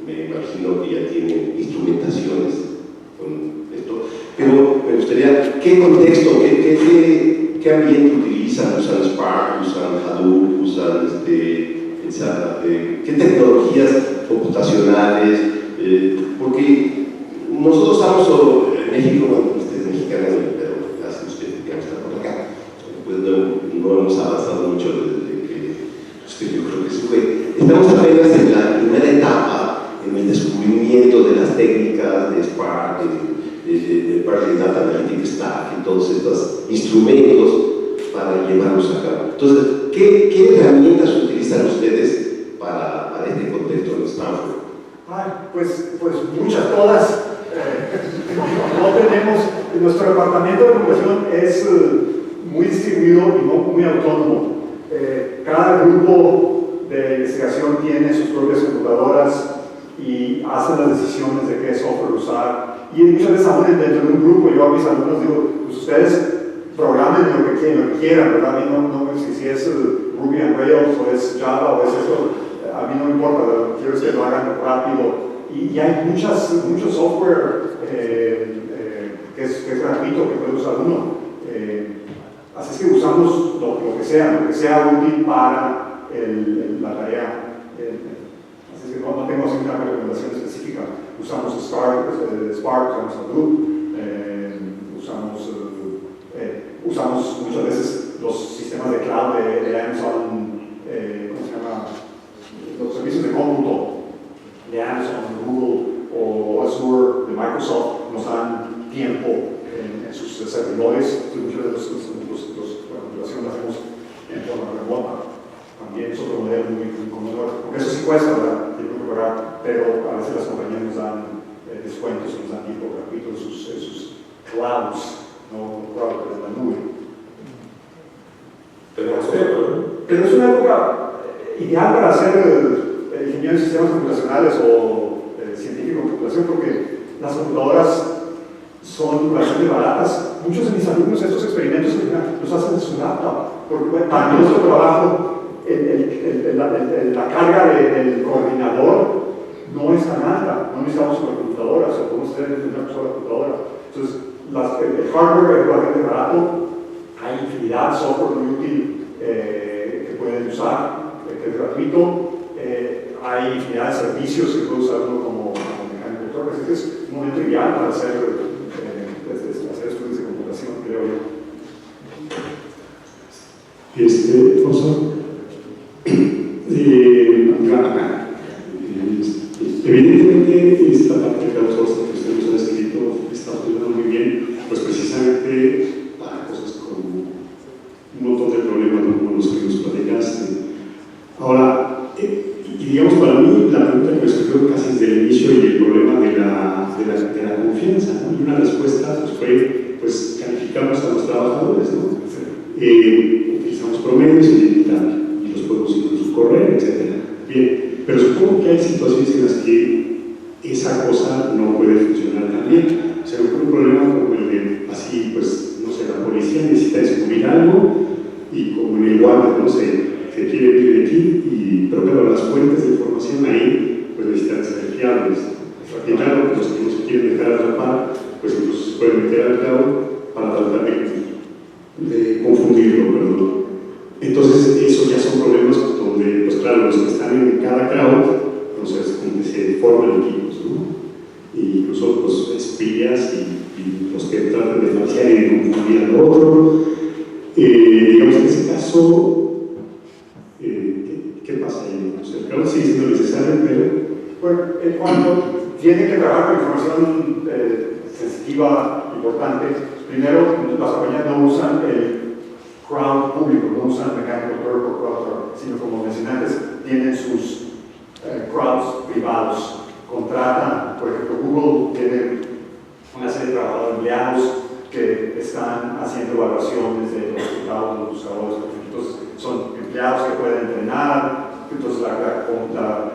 me imagino que ya tienen instrumentaciones con esto, pero me gustaría, ¿qué contexto, qué ambiente utilizan? ¿Usan Spark, usan Hadoop, usan qué tecnologías computacionales? Porque nosotros estamos en México, bueno, usted es mexicano, pero hace usted que está por acá, pues no hemos avanzado mucho desde que usted, yo creo que se fue. Estamos apenas en la primera etapa en el descubrimiento de las técnicas de Spark, de Parallel Data Analytic Stack y todos estos instrumentos para llevarlos a cabo. Entonces, ¿qué herramientas utilizan ustedes para este contexto en Stanford? Pues muchas, todas. No tenemos, nuestro departamento de computación es muy distribuido y no muy autónomo. Cada grupo de investigación tiene sus propias computadoras y hacen las decisiones de qué software usar. Y muchas veces aún dentro de un grupo, yo a mis alumnos digo, pues ustedes programen lo que quieran, ¿verdad? A mí no si es Ruby on Rails o es Java o es eso, a mí no me importa, quiero que lo hagan rápido. Y hay mucho software que es gratuito, que puede usar uno. Así es que usamos lo que sea útil para la tarea. Así es que no tengo así una recomendación específica. Usamos Spark, usamos Hadoop, usamos usamos muchas veces los sistemas de cloud de Amazon, ¿cómo se llama? Los servicios de cómputo de Amazon, Google o Azure de Microsoft nos dan tiempo en sus servidores. Muchas veces la computación la hacemos en forma remota. También es otro modelo muy común, porque eso sí cuesta, ¿verdad? Tiene que pagar, pero a veces las compañías nos dan descuentos, nos dan tiempo gratuito en sus clouds, no cloud, pero en la nube. Pero es una época ideal para ser ingeniero en sistemas computacionales o científico en computación, porque las computadoras son bastante baratas. Muchos de mis alumnos estos experimentos los hacen en su laptop, porque para nuestro trabajo la carga del coordinador no es tan alta, no necesitamos supercomputadoras, o podemos tener una sola computadora. Entonces, el hardware es bastante barato, hay infinidad de software muy útil que pueden usar, que es gratuito, hay infinidad de servicios que puede usar uno como mecánico autor, así que es un momento ideal para hacer estudios de computación, creo yo. Evidentemente, esta parte de crowdsourcing que ustedes han escrito está funcionando muy bien, pues precisamente para cosas como un montón de problemas como los que nos platicaste. Ahora, y digamos, para mí, la pregunta que me surgió casi desde el inicio y el problema de la confianza, ¿no? Y una respuesta pues, fue, pues, calificamos a los trabajadores, ¿no? Utilizamos promedios y los podemos incluso correr, etc. Bien, pero supongo que hay situaciones en las que esa cosa no puede funcionar tan bien. O sea, un problema como el de, así, pues, no sé, la policía necesita descubrir algo y como en el guardia, no sé, se quiere ir de aquí, pero claro, las fuentes de información ahí, pues necesitan ser fiables. Y claro, los que no se quieren dejar atrapar, pues incluso se pueden meter al clavo para tratar de confundirlo, perdón. Entonces, esos ya son problemas donde, pues claro, los que están en cada crowd, entonces, como que se forman equipos, ¿no? Y incluso, pues, espías y los que tratan de falsear y de confundir al otro. Digamos, en ese caso, ¿qué pasa ahí? O sea, el crowd sigue siendo necesario, pero... Bueno, cuando tienen que trabajar con información sensitiva, importante, primero, las compañías no usan el crowd público, no usan Mechanical Turk o crowd, sino como mencioné antes, tienen sus crowds privados. Contratan, por ejemplo, Google tiene una serie de trabajadores empleados que están haciendo evaluaciones de los resultados de los buscadores. Entonces, son empleados que pueden entrenar, entonces la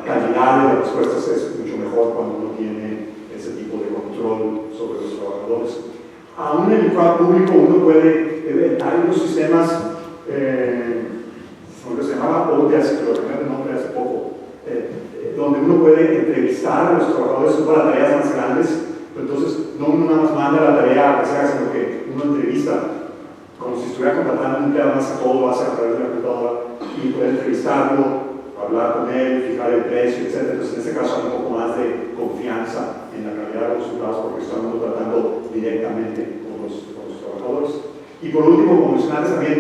calidad de las respuestas es mucho mejor cuando uno tiene ese tipo de control sobre los trabajadores. Aún en el crowd público uno puede, hay unos sistemas, como se llamaba Odesk, pero realmente el nombre hace poco, donde uno puede entrevistar a los trabajadores para tareas más grandes, entonces no uno nada más manda la tarea a que se haga, sino que uno entrevista, como si estuviera contratando un empleado más, que todo lo hace a través de la computadora, y puede entrevistarlo, hablar con él, fijar el precio, etc. Entonces en ese caso hay un poco más de confianza en la calidad de los resultados porque estamos tratando directamente con los trabajadores. Y por último, como mencionaste también,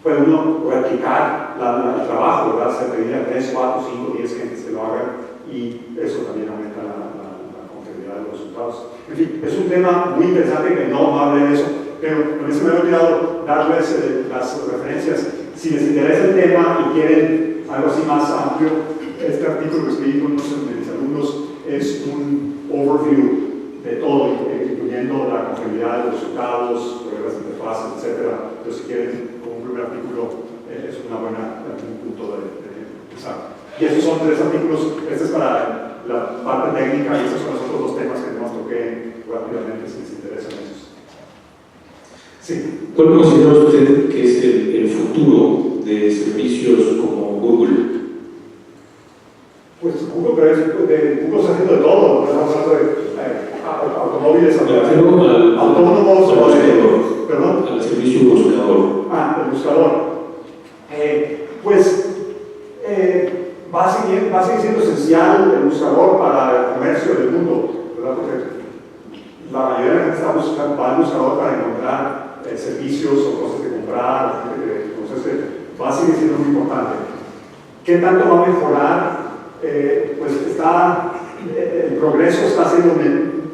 puede uno replicar el trabajo, ¿verdad? Se pedir a 3, 4, 5, 10 gentes que lo hagan y eso también aumenta la confiabilidad de los resultados. En fin, es un tema muy interesante que no hable de eso, pero con eso me he olvidado darles las referencias. Si les interesa el tema y quieren algo así más amplio, este artículo que escribí con unos de mis alumnos es un overview de todo, incluyendo la confiabilidad de los resultados, pruebas de interfaces, etc. Entonces, si quieren, como un primer artículo, es un punto de empezar. Y esos son 3 artículos, este es para la parte técnica y estos son los otros 2 temas que nos toqué rápidamente, si les interesan esos. Sí. ¿Cuál considera usted que es el futuro de servicios como Google? Pues Google, pero Google está haciendo de todo, estamos hablando de automóviles autónomos, perdón. Al servicio buscador. El buscador. Va a seguir siendo esencial el buscador para el comercio del mundo, ¿verdad? Porque la mayoría de la gente va al buscador para encontrar servicios o cosas de comprar, entonces va a seguir siendo muy importante. ¿Qué tanto va a mejorar? Pues el progreso está siendo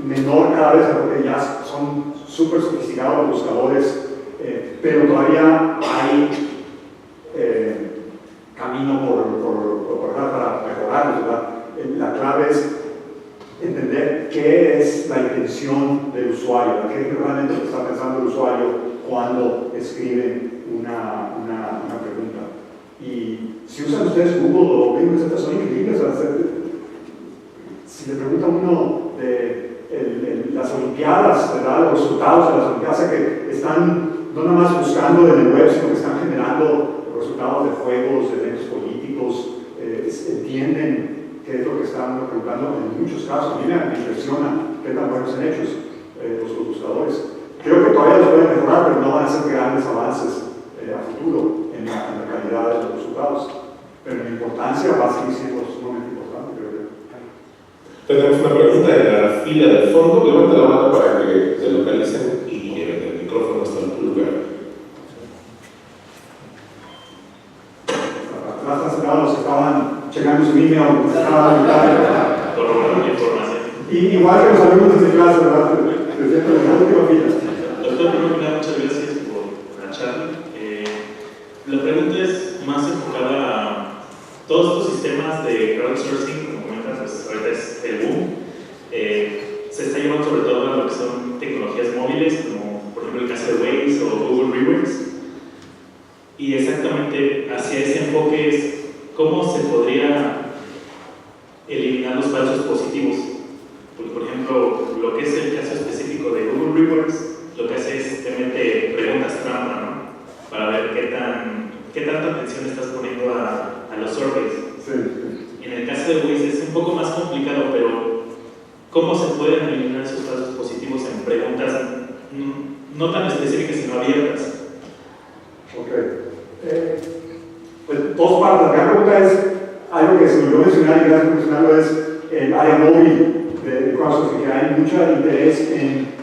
menor cada vez porque ya son súper sofisticados los buscadores, pero todavía hay camino para mejorarlos, ¿verdad? La clave es entender qué es la intención del usuario, qué es realmente lo que está pensando el usuario cuando escribe una pregunta. Y si usan ustedes Google o Bing, estas son increíbles. Si le pregunta uno de las Olimpiadas, ¿verdad? Los resultados de las Olimpiadas, que están no nada más buscando en el web, sino que están generando resultados de juegos, de eventos políticos, entienden qué es lo que están preguntando en muchos casos. A mí me impresiona qué tan buenos han hecho los buscadores. Creo que todavía los pueden mejorar, pero no van a ser grandes avances a futuro en la calidad de los resultados. Pero la importancia va a seguir siendo sumamente importante, creo yo. Tenemos una pregunta en la fila del fondo. Levanta la mano para que se localicen y lleven el micrófono hasta el lugar. Atrás los que estaban checando su email, igual que los alumnos de clase, ¿verdad? Desde la última fila. Doctor, primero que nada, muchas gracias por la charla. La pregunta es más enfocada a todos estos sistemas de crowdsourcing, como comentas, pues ahorita es el boom. Se está llevando sobre todo a lo que son tecnologías móviles, como por ejemplo el caso de Waze o Google Reworks. Y exactamente hacia ese enfoque es cómo se podría eliminar los falsos positivos. Porque, por ejemplo, lo que es el caso específico de Google Reworks, lo que hace es te mete preguntas trampa, ¿no? Para ver qué tanta atención estás poniendo a los surveys. Sí. En el caso de Waze es un poco más complicado, pero ¿cómo se pueden eliminar esos falsos positivos en preguntas no tan específicas sino abiertas? Ok. Pues dos partes. La gran pregunta es algo que se me olvidó mencionar y gracias por mencionarlo, es el área móvil de crowdsourcing, que hay mucho interés en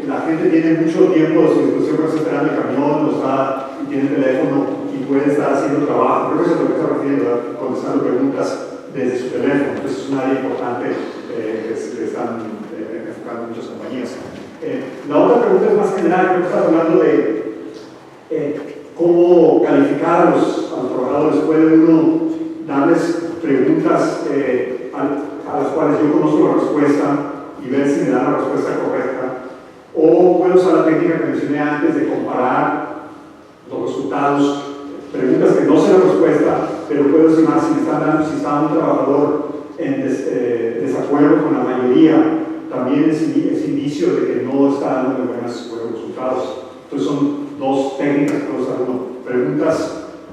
la gente tiene mucho tiempo a su disposición para estar esperando el camión o tiene el teléfono y puede estar haciendo trabajo. Creo que eso es lo que está refiriendo, contestando preguntas desde su teléfono. Entonces es un área importante que están enfocando muchas compañías. La otra pregunta es más general. Creo que estás hablando de cómo calificar a los trabajadores. Puede uno darles preguntas a las cuales yo conozco la respuesta y ver si me dan la respuesta correcta, o puedo usar la técnica que mencioné antes de comparar los resultados, preguntas que no sé la respuesta, pero puedo estimar si está un trabajador en desacuerdo con la mayoría, también es indicio de que no está dando buenos resultados. Entonces son dos técnicas que puedo usar uno. Preguntas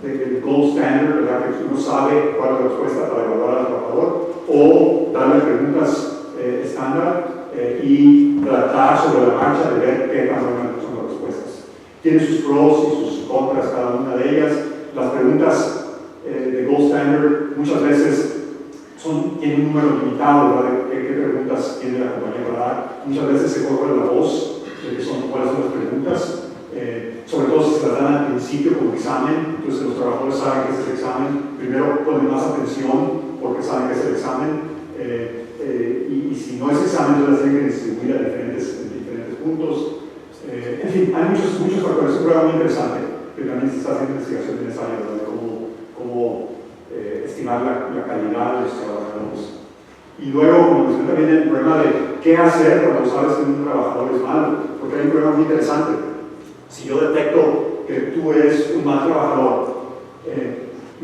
del gold standard, ¿verdad? Que uno sabe cuál es la respuesta para evaluar al trabajador, o darle preguntas estándar y tratar sobre la marcha de ver qué tan buenas son las respuestas. Tiene sus pros y sus contras cada una de ellas. Las preguntas de gold standard muchas veces tienen un número limitado, ¿verdad? De qué preguntas tiene la compañía para dar. Muchas veces se corre la voz de cuáles son las preguntas. Sobre todo si se las dan al principio como examen, entonces los trabajadores saben que es el examen, primero ponen más atención porque saben que es el examen, y si no es examen, entonces tienen que distribuir en diferentes puntos. En fin, hay muchos factores. Es un programa muy interesante que también se está haciendo investigación en esa área, de cómo estimar la calidad de los trabajadores. Y luego, como mencioné también, el problema de qué hacer cuando sabes que un trabajador es malo, porque hay un problema muy interesante. Si yo detecto que tú eres un mal trabajador,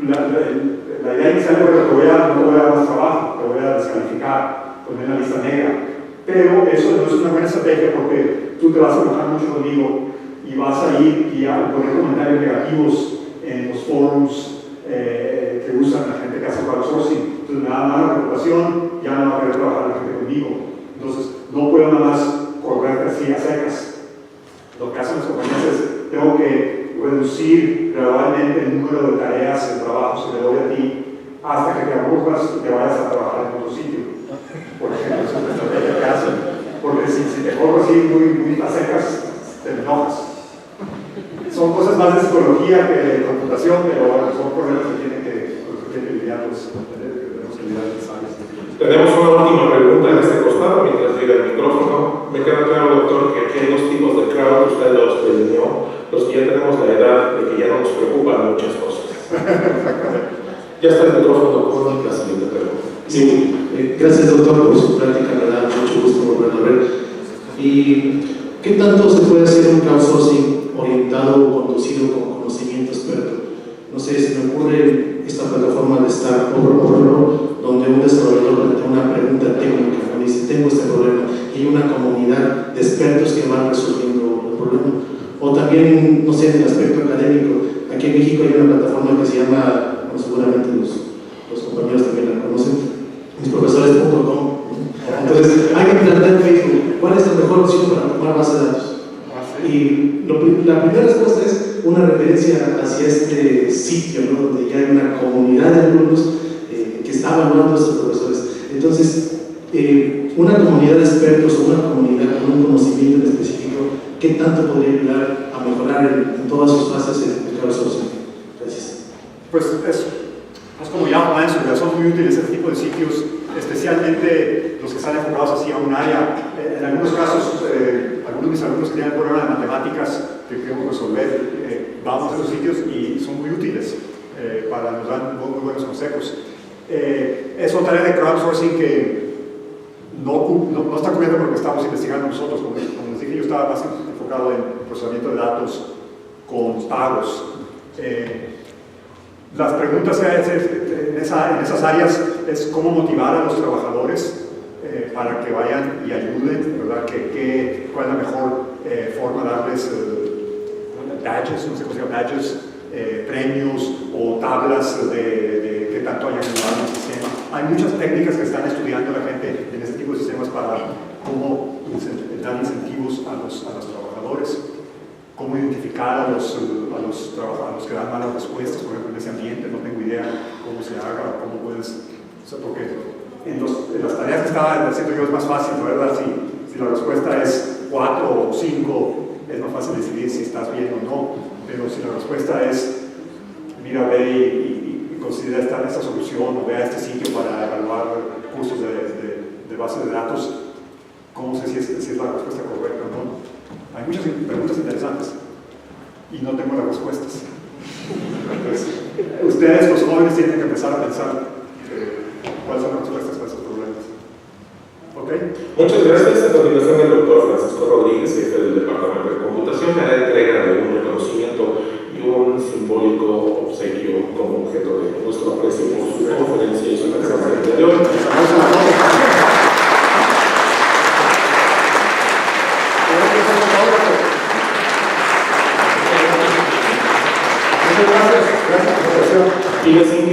la idea inicial es que no te voy a dar más trabajo, te voy a descalificar, poner en la lista negra. Pero eso no es una buena estrategia porque tú te vas a enojar mucho conmigo y vas a ir y a poner comentarios negativos en los forums que usan la gente que hace crowdsourcing. Entonces me da mala reputación, ya no va a querer trabajar la gente conmigo. Entonces no puedo nada más correr así a secas. Lo que hacen las compañías es, tengo que reducir gradualmente el número de tareas, de trabajos que le doy a ti, hasta que te aburras y te vayas a trabajar en otro sitio. Por ejemplo, es una estrategia que hacen, porque si te corro así muy a secas, te enojas. son cosas más de psicología que de computación, pero son problemas que tienen que lidiar los Tenemos una última pregunta en este costado mientras llega el micrófono. Me queda claro, doctor, que aquí hay dos tipos de crowd, usted los delineó, los que ya tenemos la edad de que ya no nos preocupan muchas cosas. Ya está el micrófono con la siguiente pregunta. Sí, gracias doctor por su plática, me da mucho gusto volverlo a ver. ¿Y qué tanto se puede hacer un crowdsourcing orientado o conducido con conocimiento experto? No sé, se me ocurre esta plataforma de Stack Overflow, donde un desarrollador plantea una pregunta técnica, me dice, tengo este problema, y hay una comunidad de expertos que van resolviendo el problema. O también, no sé, en el aspecto académico, aquí en México hay una plataforma que se llama, bueno, seguramente los compañeros también la conocen, misprofesores.com. Entonces, hay que plantear en Facebook cuál es la mejor opción para tomar base de datos. Y la primera respuesta es una referencia hacia este sitio, ¿no? Donde ya hay una comunidad de alumnos que está evaluando a estos profesores. Entonces, una comunidad de expertos o una comunidad con un conocimiento en específico, ¿qué tanto podría ayudar a mejorar en todas sus fases el crowdsourcing? Gracias. Pues es como ya mencioné, son muy útiles este tipo de sitios, especialmente los que están enfocados hacia un área. En algunos casos, algunos de mis alumnos que tienen problemas de matemáticas que queremos resolver, vamos a esos sitios y son muy útiles, nos dan muy buenos consejos. Es otra área de crowdsourcing que no está cubierta por lo que estamos investigando nosotros. Como les dije, yo estaba más enfocado en procesamiento de datos con pagos. Las preguntas en esas áreas es cómo motivar a los trabajadores para que vayan y ayuden, ¿verdad? ¿Cuál es la mejor forma de darles badges, no sé cómo se llama, badges, premios o tablas de qué tanto hayan ayudado en el sistema? Hay muchas técnicas que están estudiando la gente en ese tipo de sistemas para cómo dar incentivos a los trabajadores, cómo identificar a los que dan malas respuestas, por ejemplo, en ese ambiente. No tengo idea cómo se haga, cómo puedes, porque en las tareas que estaba haciendo yo es más fácil, ¿verdad? Si la respuesta es 4 o 5, es más fácil decidir si estás bien o no, pero si la respuesta es, mira, ve y considera esta solución, o ve a este sitio para evaluar cursos de base de datos, ¿cómo sé si es la respuesta correcta o no? Hay muchas preguntas interesantes y no tengo las respuestas. Entonces, ustedes, los jóvenes, tienen que empezar a pensar cuáles son las respuestas para esos problemas. ¿Ok? Muchas gracias. A continuación, el doctor Francisco Rodríguez, jefe del Departamento de Computación, hará entrega de un reconocimiento y un simbólico obsequio como objeto de nuestro aprecio por su conferencia y su presencia anterior. Muchas gracias. Gracias por la presentación. Y les